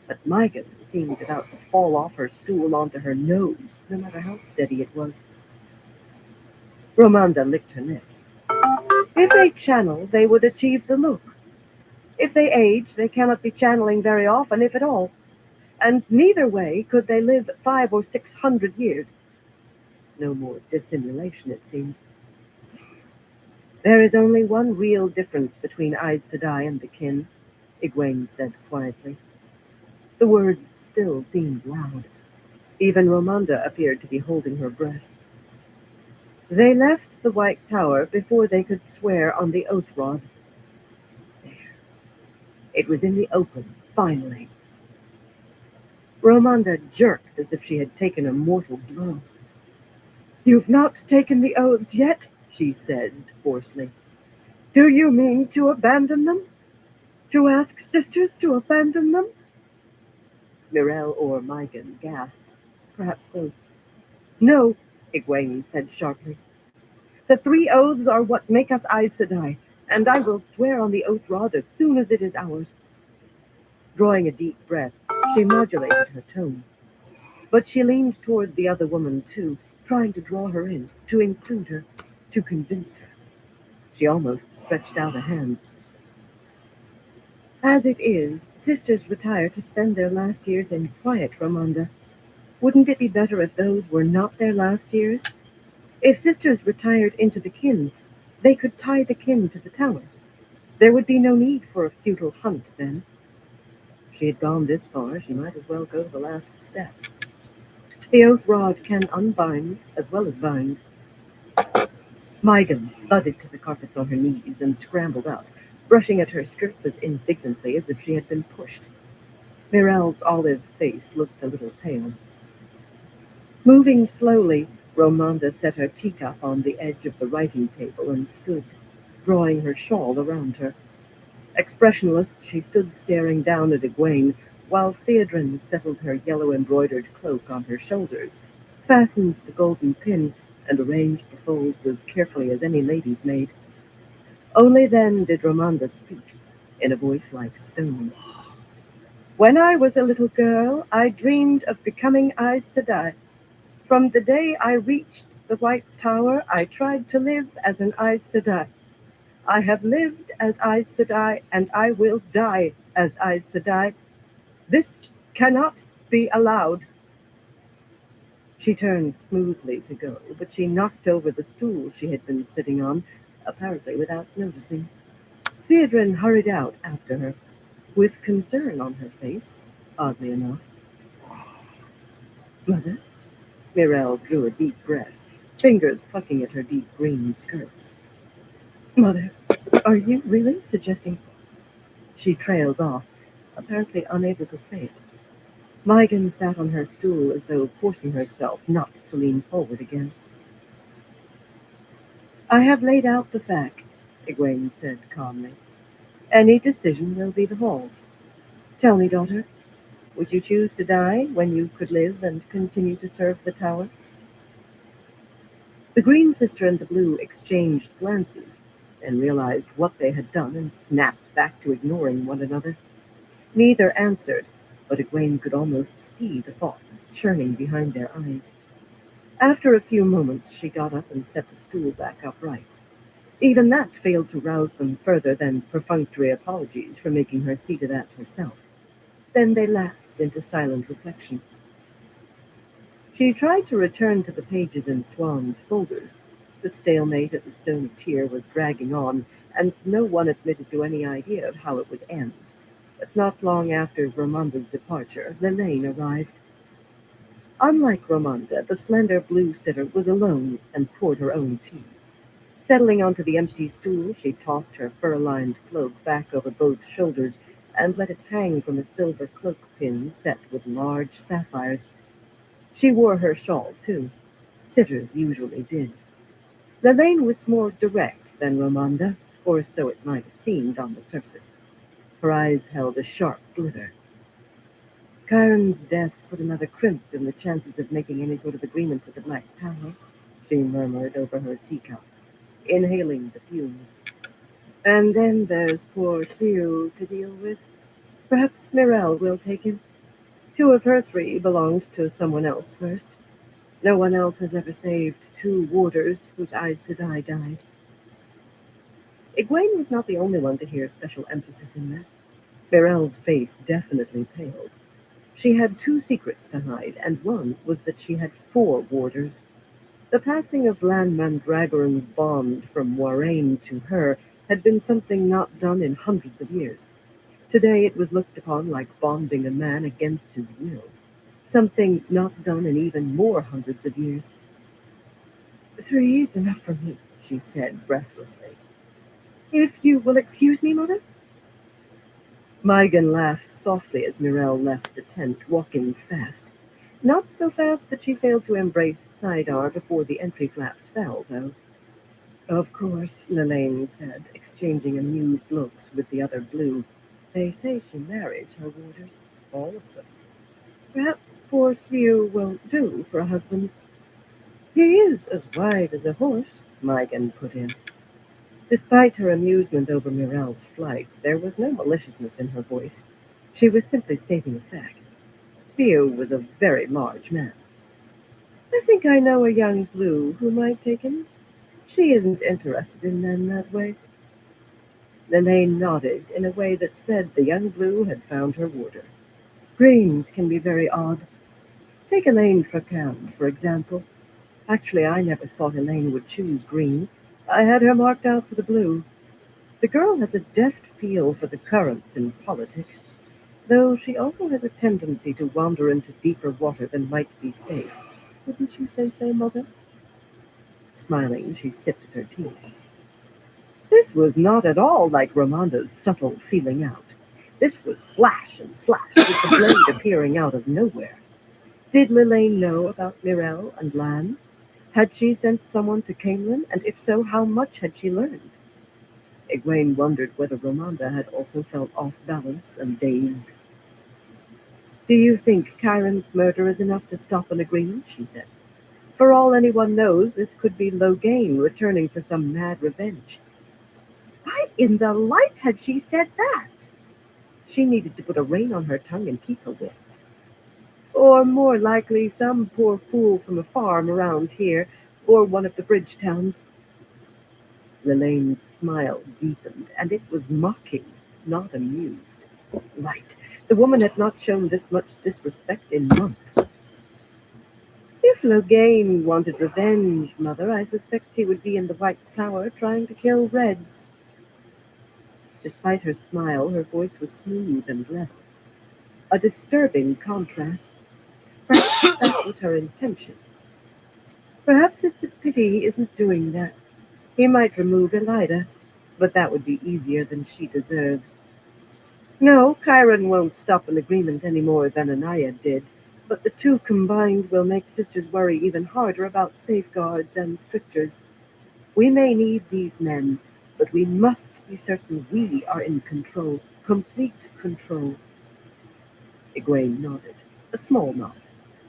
but Mygon seemed about to fall off her stool onto her nose, no matter how steady it was. Romanda licked her lips. If they channel, they would achieve the look. If they age, they cannot be channeling very often, if at all. And neither way could they live 500 or 600 years. No more dissimulation, it seemed. There is only one real difference between Aes Sedai and the kin, Egwene said quietly. The words still seemed loud. Even Romanda appeared to be holding her breath. They left the White Tower before they could swear on the oath rod. There. It was in the open, finally. Romanda jerked as if she had taken a mortal blow. You've not taken the oaths yet, she said hoarsely. Do you mean to abandon them? To ask sisters to abandon them? Mirel or Mygon gasped, perhaps both. No, Egwene said sharply. The 3 oaths are what make us Aes Sedai, and I will swear on the oath rod as soon as it is ours. Drawing a deep breath, she modulated her tone. But she leaned toward the other woman, too, trying to draw her in, to include her, to convince her. She almost stretched out a hand. As it is, sisters retire to spend their last years in quiet, Romanda. Wouldn't it be better if those were not their last years? If sisters retired into the kin, they could tie the kin to the tower. There would be no need for a futile hunt then. She had gone this far, she might as well go the last step. The oath rod can unbind as well as bind. Mygon thudded to the carpets on her knees and scrambled up, brushing at her skirts as indignantly as if she had been pushed. Mirel's olive face looked a little pale. Moving slowly, Romanda set her teacup on the edge of the writing table and stood, drawing her shawl around her. Expressionless, she stood staring down at Egwene, while Theodrin settled her yellow-embroidered cloak on her shoulders, fastened the golden pin, and arranged the folds as carefully as any lady's maid. Only then did Romanda speak, in a voice like stone. When I was a little girl, I dreamed of becoming Aes Sedai. From the day I reached the White Tower, I tried to live as an Aes Sedai. I have lived as Aes Sedai, and I will die as Aes Sedai. This cannot be allowed. She turned smoothly to go, but she knocked over the stool she had been sitting on, apparently without noticing. Theodrin hurried out after her, with concern on her face, oddly enough. Mother? Mirelle drew a deep breath, fingers plucking at her deep green skirts. Mother, are you really suggesting? She trailed off, apparently unable to say it. Megan sat on her stool as though forcing herself not to lean forward again. I have laid out the facts, Egwene said calmly. Any decision will be the Hall's. Tell me, daughter, would you choose to die when you could live and continue to serve the tower? The green sister and the blue exchanged glances, and realized what they had done and snapped back to ignoring one another. Neither answered, but Egwene could almost see the thoughts churning behind their eyes. After a few moments, she got up and set the stool back upright. Even that failed to rouse them further than perfunctory apologies for making her see to that herself. Then they lapsed into silent reflection. She tried to return to the pages in Swan's folders. The stalemate at the Stone of Tyr was dragging on, and no one admitted to any idea of how it would end. But not long after Ramonda's departure, Lelaine arrived. Unlike Ramonda, the slender blue sitter was alone and poured her own tea. Settling onto the empty stool, she tossed her fur-lined cloak back over both shoulders and let it hang from a silver cloak pin set with large sapphires. She wore her shawl, too. Sitters usually did. Lelaine was more direct than Ramonda, or so it might have seemed on the surface. Her eyes held a sharp glitter. Chiron's death put another crimp in the chances of making any sort of agreement with the Black Tower, she murmured over her teacup, inhaling the fumes. And then there's poor Siu to deal with. Perhaps Mirelle will take him. Two of her three belonged to someone else first. No one else has ever saved two warders whose Aes Sedai died. Egwene was not the only one to hear special emphasis in that. Mirelle's face definitely paled. She had two secrets to hide, and one was that she had four warders. The passing of Lan Mandragoran's bond from Moiraine to her had been something not done in hundreds of years. Today it was looked upon like bonding a man against his will, something not done in even more hundreds of years. Three is enough for me, she said breathlessly. If you will excuse me, Mother? Megan laughed softly as Mirelle left the tent, walking fast. Not so fast that she failed to embrace Sidar before the entry flaps fell, though. Of course, Lelaine said, exchanging amused looks with the other blue. They say she marries her warders, all of them. Perhaps poor Siu will do for a husband. He is as white as a horse, Megan put in. Despite her amusement over Mirelle's flight, there was no maliciousness in her voice. She was simply stating a fact. Theo was a very large man. I think I know a young blue who might take him. She isn't interested in men that way. Lelaine nodded in a way that said the young blue had found her warder. Greens can be very odd. Take Elaine Tracam, for example. Actually, I never thought Elaine would choose green. I had her marked out for the blue. The girl has a deft feel for the currents in politics, though she also has a tendency to wander into deeper water than might be safe. Wouldn't you say so, Mother? Smiling, she sipped at her tea. This was not at all like Ramonda's subtle feeling out. This was slash and slash, with the blade appearing out of nowhere. Did Lelaine know about Mirelle and Lan? Had she sent someone to Camelin, and if so, how much had she learned? Egwene wondered whether Ramonda had also felt off balance and dazed. Do you think Chiron's murder is enough to stop an agreement? She said. For all anyone knows, this could be Logain returning for some mad revenge. Why in the light had she said that? She needed to put a rein on her tongue and keep her wits. Or more likely some poor fool from a farm around here, or one of the bridge towns. Lelaine's smile deepened, and it was mocking, not amused. Right. The woman had not shown this much disrespect in months. If If Logain wanted revenge, Mother, I suspect he would be in the White Tower trying to kill Reds. Despite her smile, her voice was smooth and level, a disturbing contrast. Perhaps that was her intention. Perhaps it's a pity he isn't doing that. He might remove Elida, but that would be easier than she deserves. No, Chiron won't stop an agreement any more than Anaya did, but the two combined will make sisters worry even harder about safeguards and strictures. We may need these men, but we must be certain we are in control, complete control. Egwene nodded, a small nod.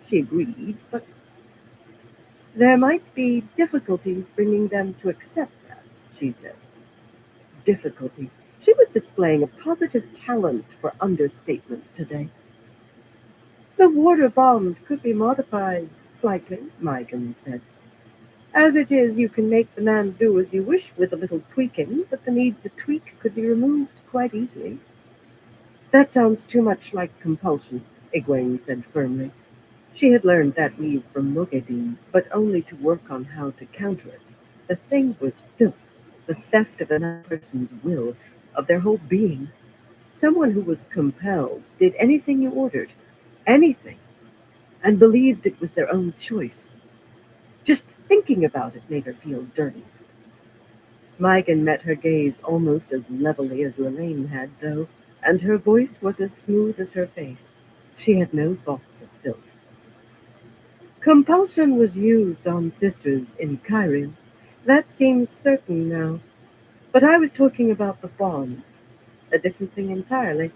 She agreed, but there might be difficulties bringing them to accept that, she said. Difficulties. She was displaying a positive talent for understatement today. The water bond could be modified slightly, Mygon said. As it is, you can make the man do as you wish with a little tweaking, but the need to tweak could be removed quite easily. That sounds too much like compulsion, Egwene said firmly. She had learned that weave from Moghedin, but only to work on how to counter it. The thing was filth, the theft of another person's will, of their whole being. Someone who was compelled, did anything you ordered, anything, and believed it was their own choice. Just thinking about it made her feel dirty. Mygon met her gaze almost as levelly as Lelaine had, though, and her voice was as smooth as her face. She had no thoughts of filth. Compulsion was used on sisters in Cairo. That seems certain now. But I was talking about the bond, a different thing entirely.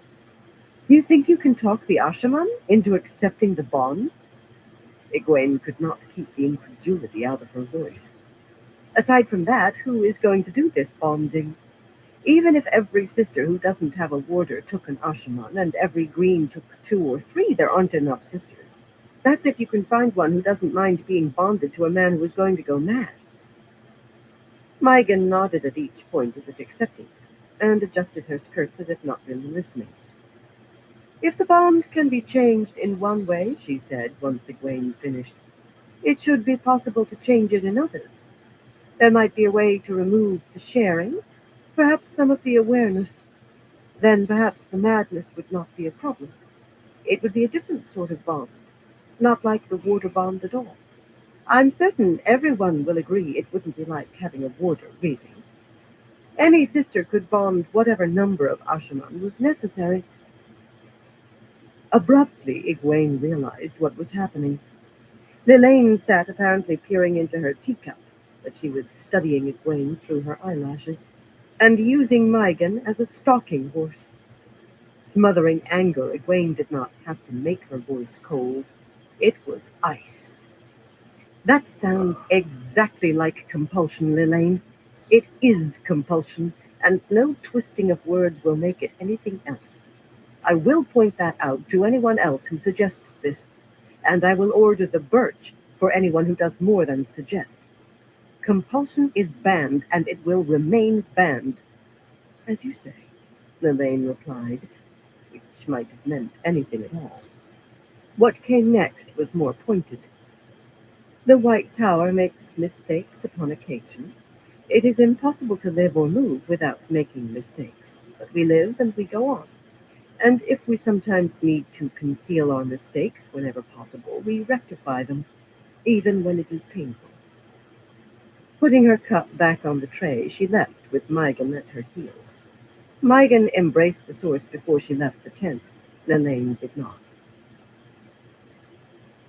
You think you can talk the Ashaman into accepting the bond? Egwene could not keep the incredulity out of her voice. Aside from that, who is going to do this bonding? Even if every sister who doesn't have a warder took an Ashaman and every green took two or three, there aren't enough sisters. That's if you can find one who doesn't mind being bonded to a man who is going to go mad. Mygon nodded at each point as if accepting it, and adjusted her skirts as if not really listening. If the bond can be changed in one way, she said, once Egwene finished, it should be possible to change it in others. There might be a way to remove the sharing, perhaps some of the awareness. Then perhaps the madness would not be a problem. It would be a different sort of bond, not like the water bond at all. I'm certain everyone will agree it wouldn't be like having a warder, really. Any sister could bond whatever number of Ashaman was necessary. Abruptly, Egwene realized what was happening. Lelaine sat apparently peering into her teacup, but she was studying Egwene through her eyelashes, and using Mygon as a stalking horse. Smothering anger, Egwene did not have to make her voice cold. It was ice. That sounds exactly like compulsion, Lelaine. It is compulsion, and no twisting of words will make it anything else. I will point that out to anyone else who suggests this, and I will order the birch for anyone who does more than suggest. Compulsion is banned, and it will remain banned. As you say, Lelaine replied, which might have meant anything at all. What came next was more pointed. The White Tower makes mistakes upon occasion. It is impossible to live or move without making mistakes, but we live and we go on. And if we sometimes need to conceal our mistakes whenever possible, we rectify them, even when it is painful. Putting her cup back on the tray, she left with Mygon at her heels. Mygon embraced the source before she left the tent. Lelaine did not.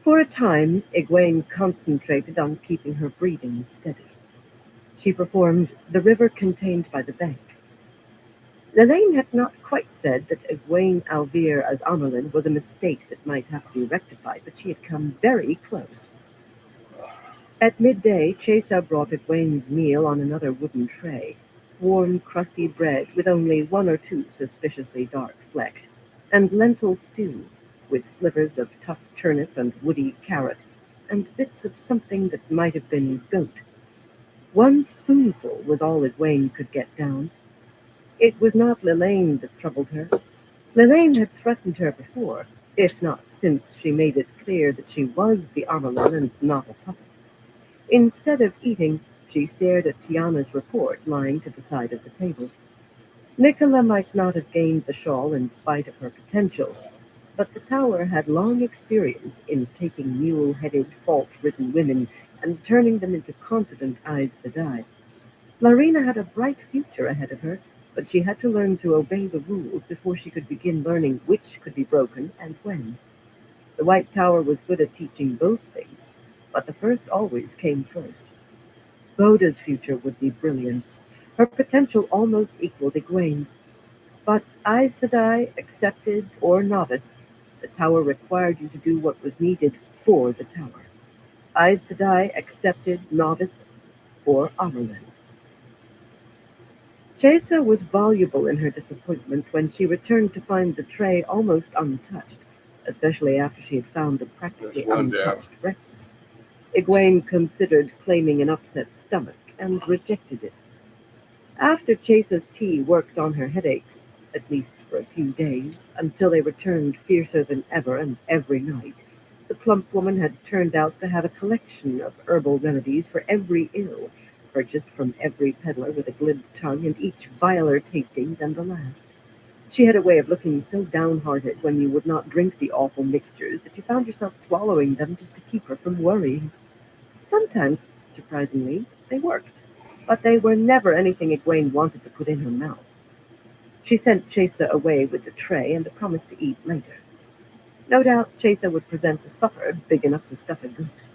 For a time, Egwene concentrated on keeping her breathing steady. She performed "The River Contained by the Bank." Lelaine had not quite said that Egwene Alvir as Amelin was a mistake that might have to be rectified, but she had come very close. At midday, Chesa brought Egwene's meal on another wooden tray, warm, crusty bread with only one or two suspiciously dark flecks, and lentil stew with slivers of tough turnip and woody carrot, and bits of something that might have been goat. One spoonful was all Egwene could get down. It was not Lelaine that troubled her. Lelaine had threatened her before. if not since she made it clear that she was the Amerlin and not a puppet. Instead of eating, she stared at Tiana's report lying to the side of the table. Nicola might not have gained the shawl in spite of her potential, but the tower had long experience in taking mule-headed, fault-ridden women and turning them into confident Aes Sedai. Larina had a bright future ahead of her, but she had to learn to obey the rules before she could begin learning which could be broken and when. The White Tower was good at teaching both things, but the first always came first. Boda's future would be brilliant. Her potential almost equaled Egwene's. But Aes Sedai, accepted or novice, the tower required you to do what was needed for the tower. Aes Sedai, accepted, novice, or Amerlin. Chesa was voluble in her disappointment when she returned to find the tray almost untouched, especially after she had found the practically There's one down. untouched breakfast. Egwene considered claiming an upset stomach and rejected it. After Chase's tea worked on her headaches, at least for a few days, until they returned fiercer than ever and every night, the plump woman had turned out to have a collection of herbal remedies for every ill, purchased from every peddler with a glib tongue and each viler tasting than the last. She had a way of looking so downhearted when you would not drink the awful mixtures that you found yourself swallowing them just to keep her from worrying. Sometimes, surprisingly, they worked, but they were never anything Egwene wanted to put in her mouth. She sent Chesa away with the tray and a promise to eat later. No doubt Chesa would present a supper big enough to stuff a goose.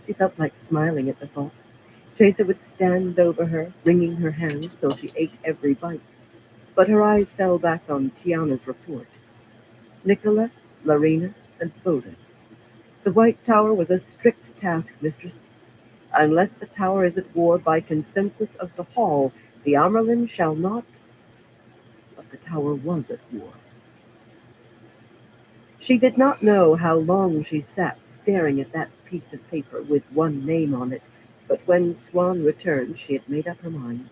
She felt like smiling at the thought. Chesa would stand over her, wringing her hands till she ate every bite. But her eyes fell back on Tiana's report. Nicola, Larina, and Boda. The White Tower was a strict task, mistress. Unless the tower is at war by consensus of the hall, the Amerlin shall not. But the tower was at war. She did not know how long she sat staring at that piece of paper with one name on it, but when Swan returned she had made up her mind.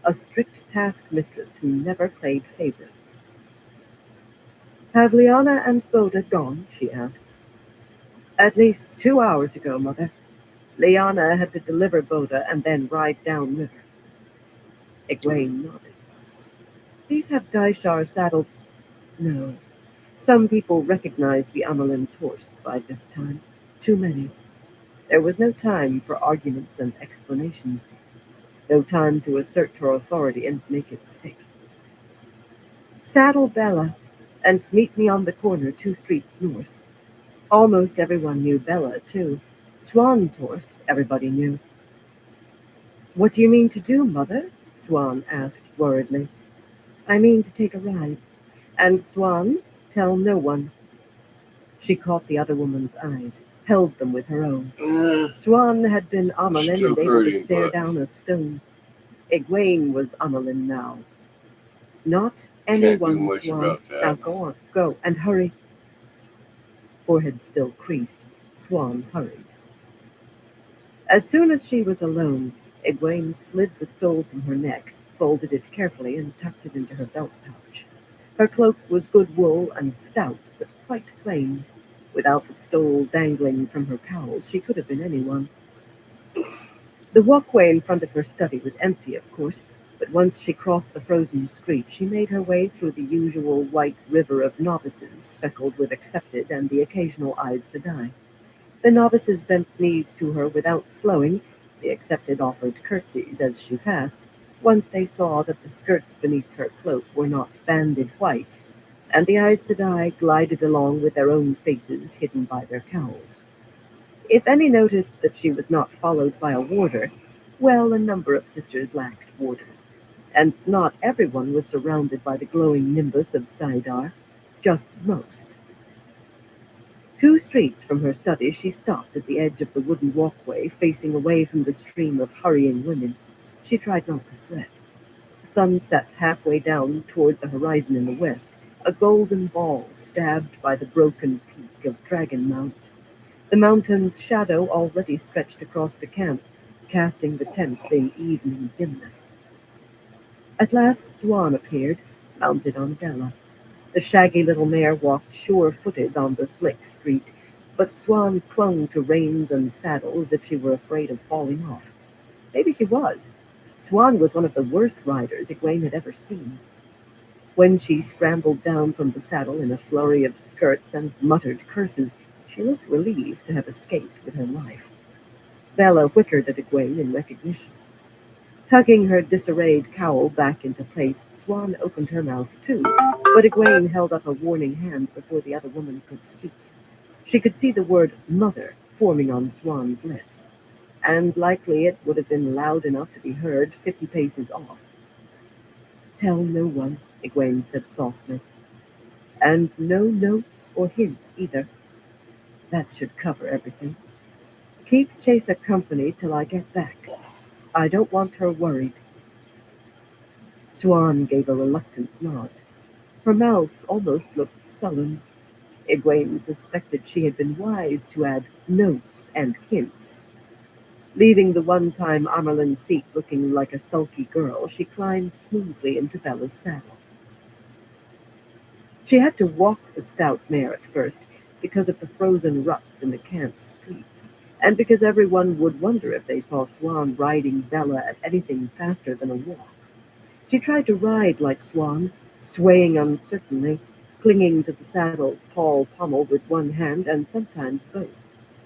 A strict task mistress who never played favorites. Have Liana and Boda gone? She asked. At least 2 hours ago, Mother. Liana had to deliver Boda and then ride down river. Egwene nodded. These have Daishar saddled. No. Some people recognized the Amerlin's horse by this time. Too many. There was no time for arguments and explanations. No time to assert her authority and make it stick. Saddle Bella, and meet me on the corner 2 streets north. Almost everyone knew Bella, too. Swan's horse, everybody knew. What do you mean to do, Mother? Swan asked worriedly. I mean to take a ride. And Swan, tell no one. She caught the other woman's eyes, held them with her own. Swan had been Amelin Still and able to hurting, stare but down a stone. Egwene was Amelin now. Not can't do anyone, much Swan. about Now that. go on, go, and hurry. Forehead still creased, Swan hurried. As soon as she was alone, Egwene slid the stole from her neck, folded it carefully, and tucked it into her belt pouch. Her cloak was good wool and stout, but quite plain. Without the stole dangling from her cowls, she could have been anyone. The walkway in front of her study was empty, of course, but once she crossed the frozen street, she made her way through the usual white river of novices, speckled with accepted and the occasional Aes Sedai. The novices bent knees to her without slowing, the accepted offered curtsies as she passed, once they saw that the skirts beneath her cloak were not banded white, and the Aes Sedai glided along with their own faces hidden by their cowls. If any noticed that she was not followed by a warder, well, a number of sisters lacked warders, and not everyone was surrounded by the glowing nimbus of Saidar, just most. 2 streets from her study, she stopped at the edge of the wooden walkway, facing away from the stream of hurrying women. She tried not to fret. The sun set halfway down toward the horizon in the west, a golden ball stabbed by the broken peak of Dragon Mount. The mountain's shadow already stretched across the camp, casting the tempting evening dimness. At last Swan appeared, mounted on Bella. The shaggy little mare walked sure-footed on the slick street, but Swan clung to reins and saddle as if she were afraid of falling off. Maybe she was. Swan was one of the worst riders Egwene had ever seen. When she scrambled down from the saddle in a flurry of skirts and muttered curses, she looked relieved to have escaped with her life. Bella whickered at Egwene in recognition. Tugging her disarrayed cowl back into place, Swan opened her mouth too, but Egwene held up a warning hand before the other woman could speak. She could see the word mother forming on Swan's lips, and likely it would have been loud enough to be heard 50 paces off. Tell no one, Egwene said softly, and no notes or hints either. That should cover everything. Keep Chaser company till I get back. I don't want her worried. Swan gave a reluctant nod. Her mouth almost looked sullen. Egwene suspected she had been wise to add notes and hints. Leaving the one-time Amerlin seat looking like a sulky girl, she climbed smoothly into Bella's saddle. She had to walk the stout mare at first because of the frozen ruts in the camp streets, and because everyone would wonder if they saw Swan riding Bella at anything faster than a walk. She tried to ride like Swan, swaying uncertainly, clinging to the saddle's tall pommel with one hand and sometimes both.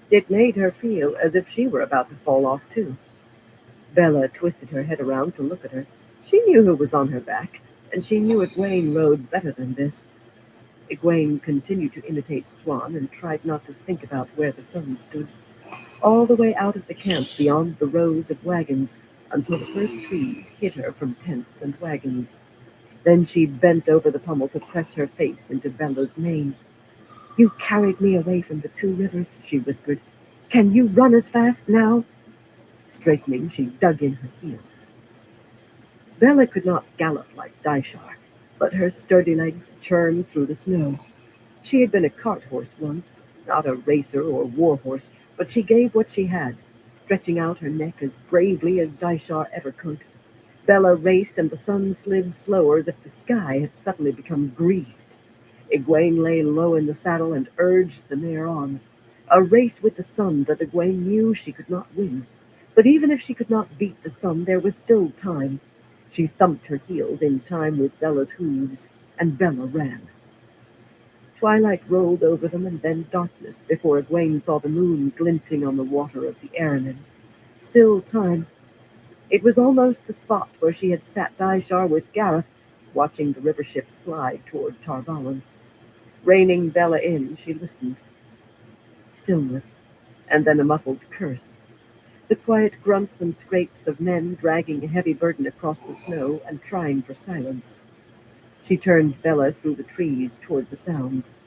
It made her feel as if she were about to fall off too. Bella twisted her head around to look at her. She knew who was on her back, and she knew Egwene rode better than this. Egwene continued to imitate Swan and tried not to think about where the sun stood, all the way out of the camp beyond the rows of wagons until the first trees hid her from tents and wagons. Then she bent over the pommel to press her face into Bella's mane. You carried me away from the two rivers, she whispered. Can you run as fast now? Straightening, she dug in her heels. Bella could not gallop like Daishar, but her sturdy legs churned through the snow. She had been a cart horse once, not a racer or war horse, but she gave what she had, stretching out her neck as bravely as Daishar ever could. Bella raced, and the sun slid slower as if the sky had suddenly become greased. Egwene lay low in the saddle and urged the mare on. A race with the sun that Egwene knew she could not win. But even if she could not beat the sun, there was still time. She thumped her heels in time with Bella's hooves, and Bella ran. Twilight rolled over them and then darkness before Egwene saw the moon glinting on the water of the Aranon. Still time. It was almost the spot where she had sat Daishar with Gareth, watching the river ship slide toward Tarvalon. Reining Bella in, she listened. Stillness, and then a muffled curse. The quiet grunts and scrapes of men dragging a heavy burden across the snow and trying for silence. She turned Bella through the trees toward the sounds.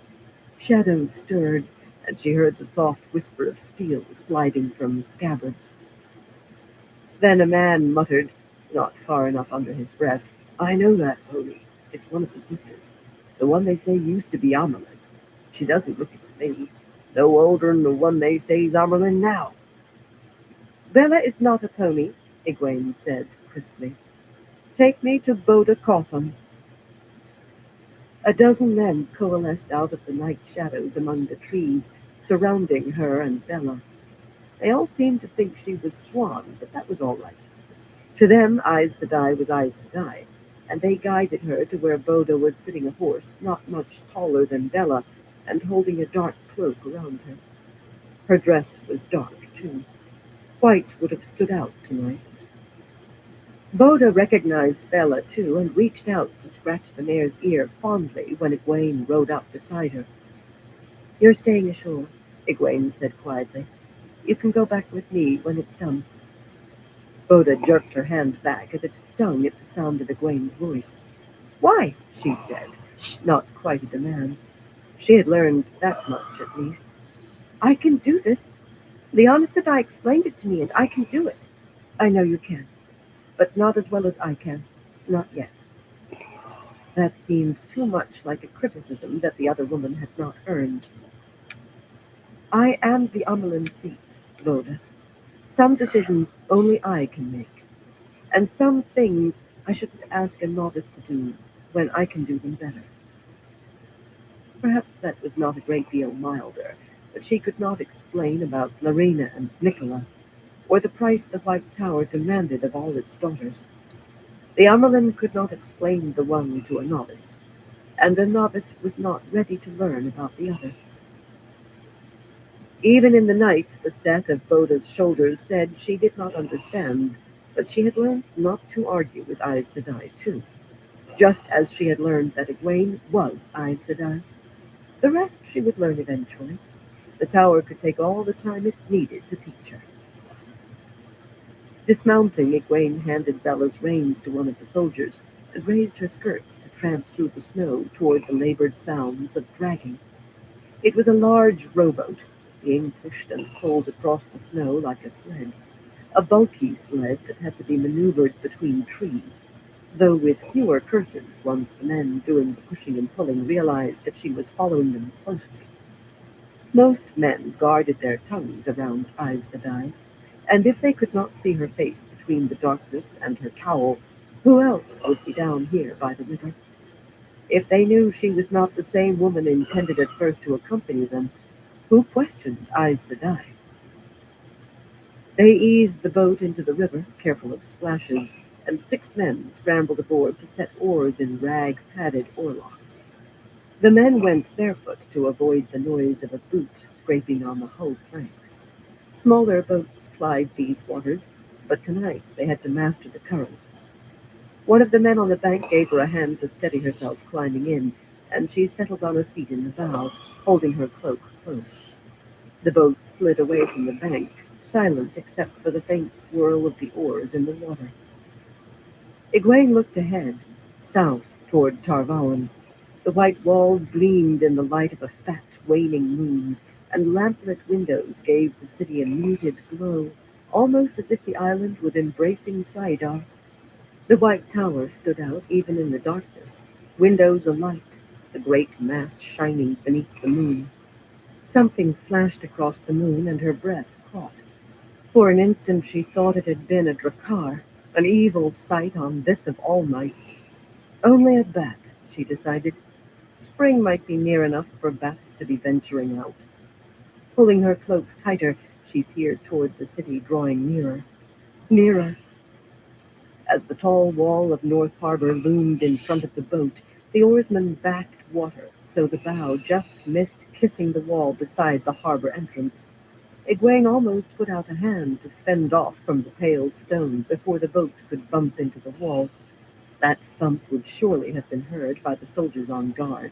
Shadows stirred, and she heard the soft whisper of steel sliding from the scabbards. Then a man muttered, not far enough under his breath, I know that pony. It's one of the sisters. The one they say used to be Amerlin. She doesn't look it to me. No older'n the one they say's Amerlin now. Bella is not a pony, Egwene said crisply. Take me to Boda Cotham. A dozen men coalesced out of the night shadows among the trees, surrounding her and Bella. They all seemed to think she was Swan, but that was all right. To them, Aes Sedai was Aes Sedai, and they guided her to where Boda was sitting a horse, not much taller than Bella, and holding a dark cloak around her. Her dress was dark, too. White would have stood out tonight. Boda recognized Bella, too, and reached out to scratch the mare's ear fondly when Egwene rode up beside her. You're staying ashore, Egwene said quietly. You can go back with me when it's done. Boda jerked her hand back as if stung at the sound of Egwene's voice. Why? She said, not quite a demand. She had learned that much, at least. I can do this. Liana said I explained it to me, and I can do it. I know you can, but not as well as I can. Not yet. That seemed too much like a criticism that the other woman had not earned. I am the Amelin seat, Boda. Some decisions only I can make, and some things I shouldn't ask a novice to do when I can do them better. Perhaps that was not a great deal milder, but she could not explain about Larina and Nicola, or the price the White Tower demanded of all its daughters. The Amelin could not explain the one to a novice, and a novice was not ready to learn about the other. Even in the night, the set of Boda's shoulders said she did not understand, but she had learned not to argue with Aes Sedai, too, just as she had learned that Egwene was Aes Sedai. The rest she would learn eventually. The tower could take all the time it needed to teach her. Dismounting, Egwene handed Bella's reins to one of the soldiers and raised her skirts to tramp through the snow toward the labored sounds of dragging. It was a large rowboat, being pushed and pulled across the snow like a sled, a bulky sled that had to be maneuvered between trees, though with fewer curses once the men doing the pushing and pulling realized that she was following them closely. Most men guarded their tongues around Aes Sedai, and if they could not see her face between the darkness and her cowl, who else would be down here by the river? If they knew she was not the same woman intended at first to accompany them, who questioned Aes Sedai? They eased the boat into the river, careful of splashes, and 6 men scrambled aboard to set oars in rag-padded oarlocks. The men went barefoot to avoid the noise of a boot scraping on the hull planks. Smaller boats plied these waters, but tonight they had to master the currents. One of the men on the bank gave her a hand to steady herself climbing in, and she settled on a seat in the bow, holding her cloak close. The boat slid away from the bank, silent except for the faint swirl of the oars in the water. Egwene looked ahead, south toward Tarvawan. The white walls gleamed in the light of a fat, waning moon, and lamplit windows gave the city a muted glow, almost as if the island was embracing Saidar. The white tower stood out even in the darkness, windows alight, the great mass shining beneath the moon. Something flashed across the moon, and her breath caught. For an instant she thought it had been a drakkar, an evil sight on this of all nights. Only a bat, she decided. Spring might be near enough for bats to be venturing out. Pulling her cloak tighter, she peered toward the city, drawing nearer. Nearer. As the tall wall of North Harbor loomed in front of the boat, the oarsmen backed water so the bow just missed kissing the wall beside the harbor entrance. Egwene almost put out a hand to fend off from the pale stone before the boat could bump into the wall. That thump would surely have been heard by the soldiers on guard.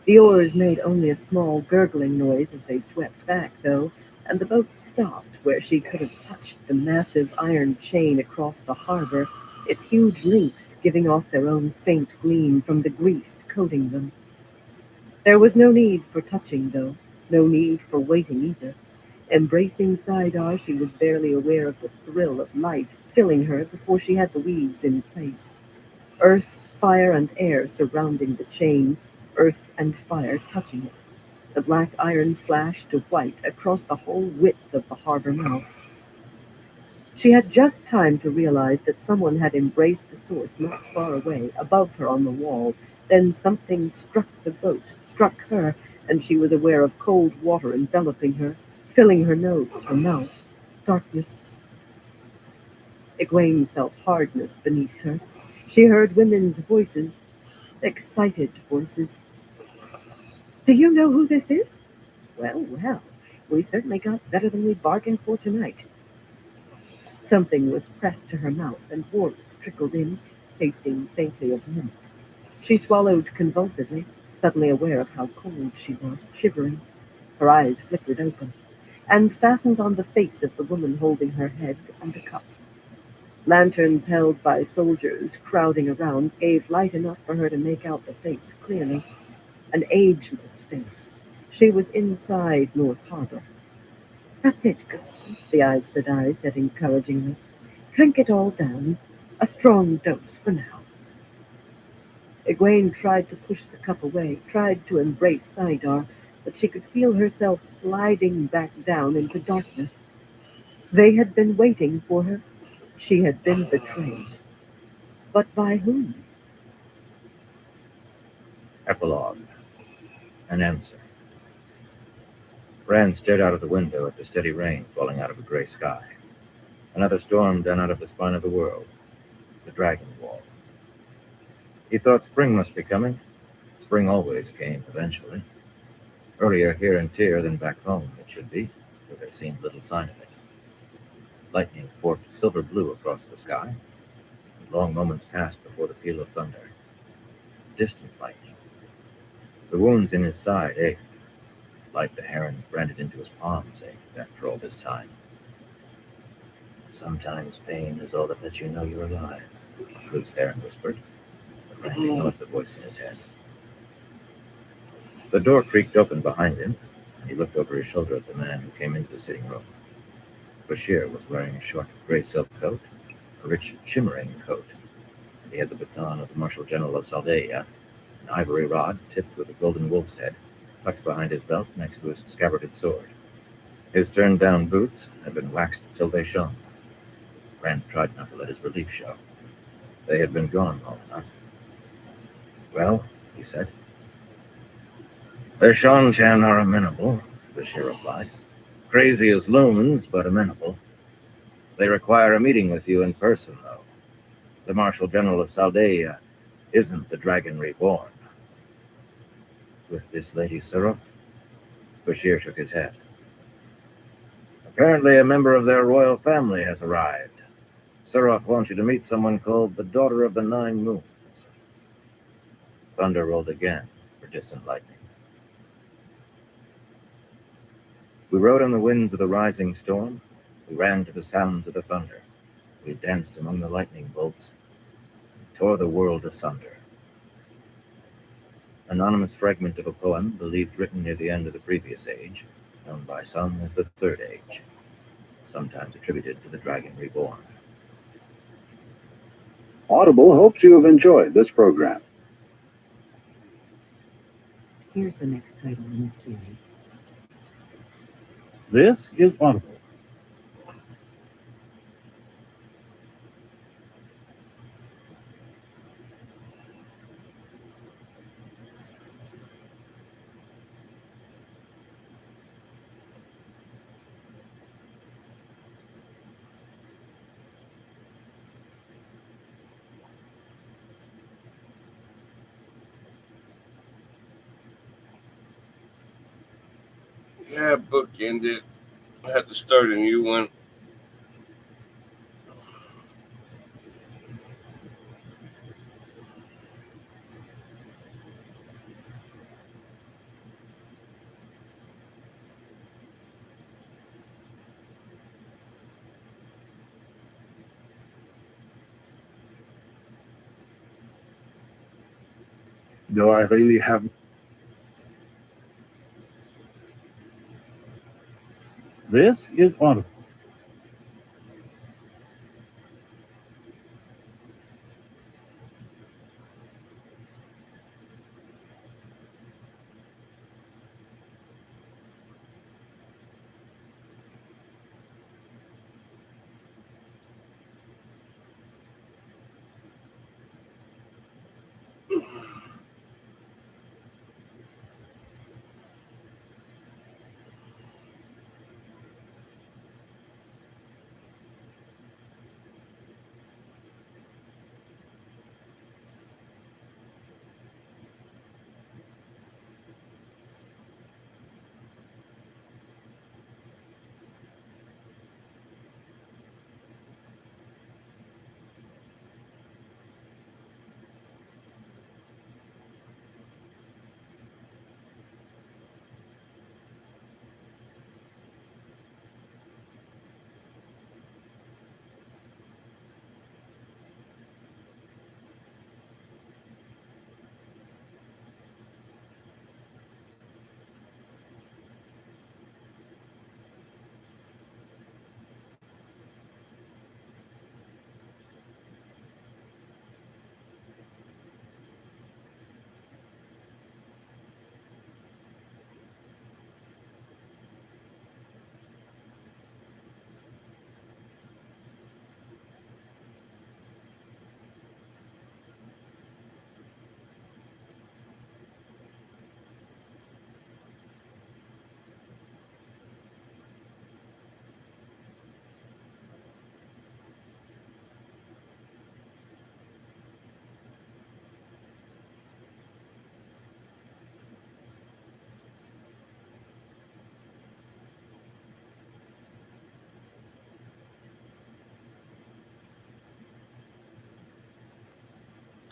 The oars made only a small gurgling noise as they swept back, though, and the boat stopped where she could have touched the massive iron chain across the harbor, its huge links giving off their own faint gleam from the grease coating them. There was no need for touching, though, no need for waiting either. Embracing Saidar, she was barely aware of the thrill of life filling her before she had the weaves in place. Earth, fire, and air surrounding the chain, earth and fire touching it. The black iron flashed to white across the whole width of the harbor mouth. She had just time to realize that someone had embraced the source not far away, above her on the wall. Then something struck the boat, struck her, and she was aware of cold water enveloping her, filling her nose, her mouth. Darkness. Egwene felt hardness beneath her. She heard women's voices, excited voices. Do you know who this is? Well, well, we certainly got better than we bargained for tonight. Something was pressed to her mouth, and warmth trickled in, tasting faintly of mint. She swallowed convulsively, suddenly aware of how cold she was, shivering. Her eyes flickered open, and fastened on the face of the woman holding her head and a cup. Lanterns held by soldiers crowding around gave light enough for her to make out the face clearly. An ageless face. She was inside North Harbor. That's it, girl, the Aes Sedai said encouragingly. Drink it all down. A strong dose for now. Egwene tried to push the cup away, tried to embrace Saidar, but she could feel herself sliding back down into darkness. They had been waiting for her. She had been betrayed. But by whom? Epilogue. An answer. Rand stared out of the window at the steady rain falling out of a gray sky. Another storm done out of the spine of the world, the Dragon Wall. He thought spring must be coming. Spring always came, eventually. Earlier here in Tyr than back home, it should be, though there seemed little sign of it. Lightning forked silver blue across the sky, and long moments passed before the peal of thunder. Distant lightning. The wounds in his side ached, like the herons branded into his palms ached after all this time. Sometimes pain is all that lets you know you're alive, Luke's heron whispered, but Rand ignored the voice in his head. The door creaked open behind him, and he looked over his shoulder at the man who came into the sitting room. Bashir was wearing a short gray silk coat, a rich shimmering coat, and he had the baton of the Marshal General of Saldaia, an ivory rod tipped with a golden wolf's head, tucked behind his belt next to his scabbarded sword. His turned-down boots had been waxed till they shone. Rand tried not to let his relief show. They had been gone long enough. Well, he said. The Shan are amenable, Bashir replied. Crazy as loons, but amenable. They require a meeting with you in person, though. The Marshal General of Saldaia isn't the Dragon Reborn. With this lady Suroth? Bashir shook his head. Apparently a member of their royal family has arrived. Suroth wants you to meet someone called the Daughter of the Nine Moons. Thunder rolled again for distant lightning. We rode on the winds of the rising storm. We ran to the sounds of the thunder. We danced among the lightning bolts and tore the world asunder. Anonymous fragment of a poem believed written near the end of the previous age, known by some as the Third Age, sometimes attributed to the Dragon Reborn. Audible hopes you have enjoyed this program. Here's the next title in the series. This is Audible. Yeah, book ended. I had to start a new one. Do I really have... This is Audible.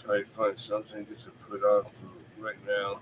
Probably find something just to put on for right now.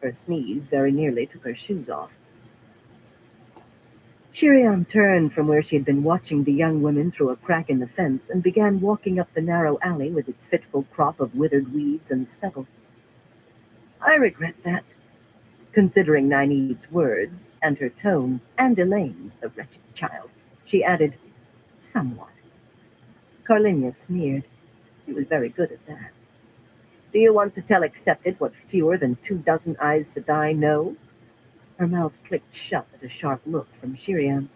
Her sneeze very nearly took her shoes off. Shiriam turned from where she had been watching the young women through a crack in the fence and began walking up the narrow alley with its fitful crop of withered weeds and stubble. I regret that, considering Nynaeve's words and her tone, and Elaine's, the wretched child. She added, somewhat. Carlinia sneered. She was very good at that. Do you want to tell Accepted what fewer than 24 Aes Sedai know? Her mouth clicked shut at a sharp look from Shiriam.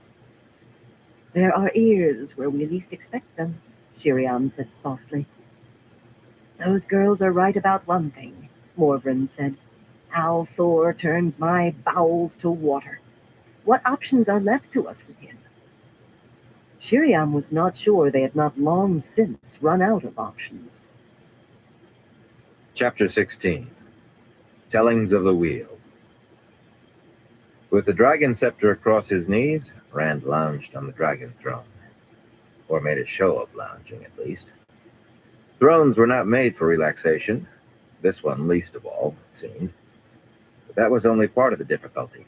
There are ears where we least expect them, Shiriam said softly. Those girls are right about one thing, Morvran said. Althor turns my bowels to water. What options are left to us with him? Shiriam was not sure they had not long since run out of options. Chapter 16. Tellings of the Wheel. With the dragon scepter across his knees, Rand lounged on the dragon throne. Or made a show of lounging, at least. Thrones were not made for relaxation. This one least of all, it seemed. But that was only part of the difficulty.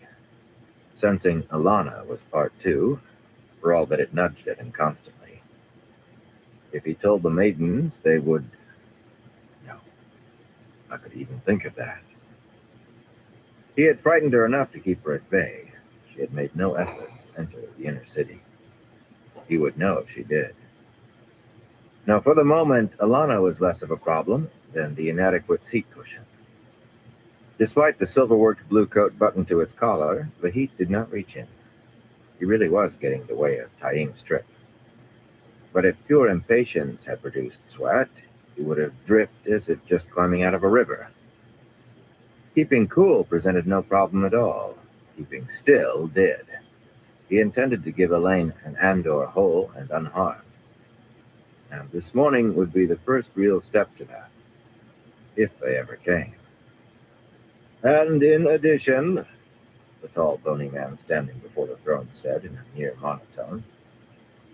Sensing Alana was part too, for all that it nudged at him constantly. If he told the maidens, they would... No, I could even think of that. He had frightened her enough to keep her at bay. She had made no effort to enter the inner city. He would know if she did. Now, for the moment, Alana was less of a problem than the inadequate seat cushion. Despite the silver-worked blue coat buttoned to its collar, the heat did not reach him. He really was getting the way of Taim's trip. But if pure impatience had produced sweat, he would have dripped as if just climbing out of a river. Keeping cool presented no problem at all. Keeping still did. He intended to give Elaine an Andor whole and unharmed. And this morning would be the first real step to that, if they ever came. And in addition, the tall, bony man standing before the throne said in a near monotone,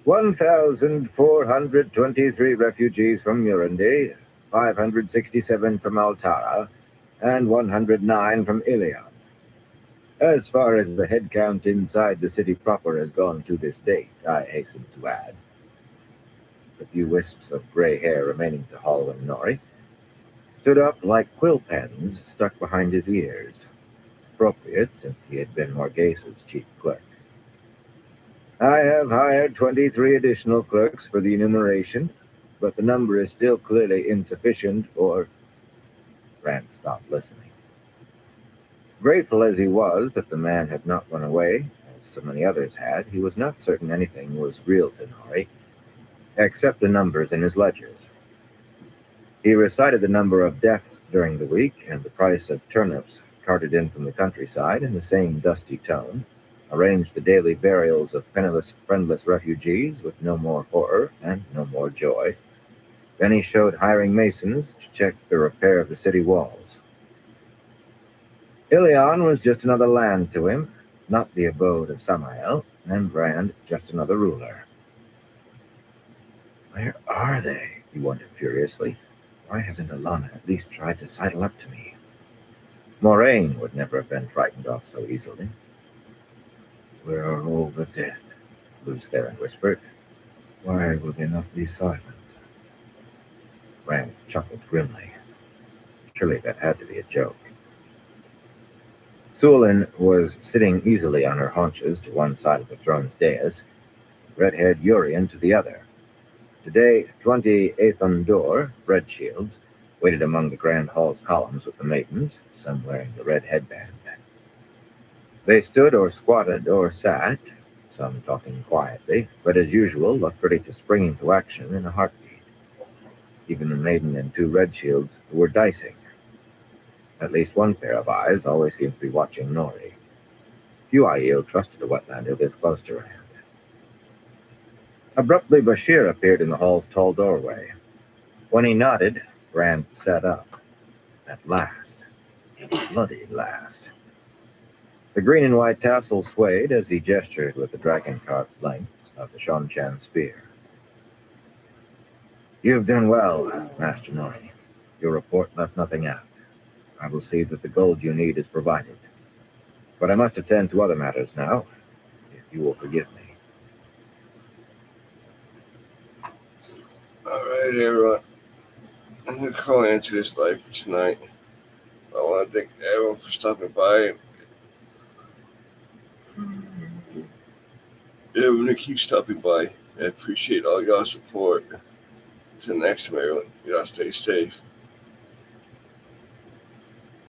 1,423 refugees from Murundi, 567 from Altara, and 109 from Ilion. As far as the head count inside the city proper has gone to this date, I hasten to add. The few wisps of gray hair remaining to Hallwyn Nori stood up like quill pens stuck behind his ears, appropriate since he had been Morgase's chief clerk. I have hired 23 additional clerks for the enumeration, but the number is still clearly insufficient for... Rand stopped listening. Grateful as he was that the man had not run away, as so many others had, he was not certain anything was real to Nori, except the numbers in his ledgers. He recited the number of deaths during the week and the price of turnips carted in from the countryside in the same dusty tone, arranged the daily burials of penniless, friendless refugees with no more horror and no more joy. Then he showed hiring masons to check the repair of the city walls. Ilion was just another land to him, not the abode of Samael, and Rand just another ruler. Where are they? He wondered furiously. Why hasn't Alana at least tried to sidle up to me? Moraine would never have been frightened off so easily. Where are all the dead? Luce Theron whispered. Why will they not be silent? Rand chuckled grimly. Surely that had to be a joke. Suolin was sitting easily on her haunches to one side of the throne's dais, red-haired Urian to the other. Today, 20 Aethon red shields, waited among the Grand Hall's columns with the maidens, some wearing the red headband. They stood or squatted or sat, some talking quietly, but as usual looked ready to spring into action in a heartbeat. Even the maiden and 2 red shields were dicing. At least one pair of eyes always seemed to be watching Nori. Few Aiel trusted a wetlander this close to Rand. Abruptly, Bashir appeared in the hall's tall doorway. When he nodded, Rand sat up. At last. At bloody last. The green and white tassel swayed as he gestured with the dragon-carved length of the Shonchan spear. You've done well, Master Nori. Your report left nothing out. I will see that the gold you need is provided. But I must attend to other matters now, if you will forgive me. All right, everyone. I'm going to call into this live for tonight. I want to thank everyone for stopping by. Everyone that keeps stopping by. I appreciate all y'all's support. Until next time, everyone. Y'all stay safe.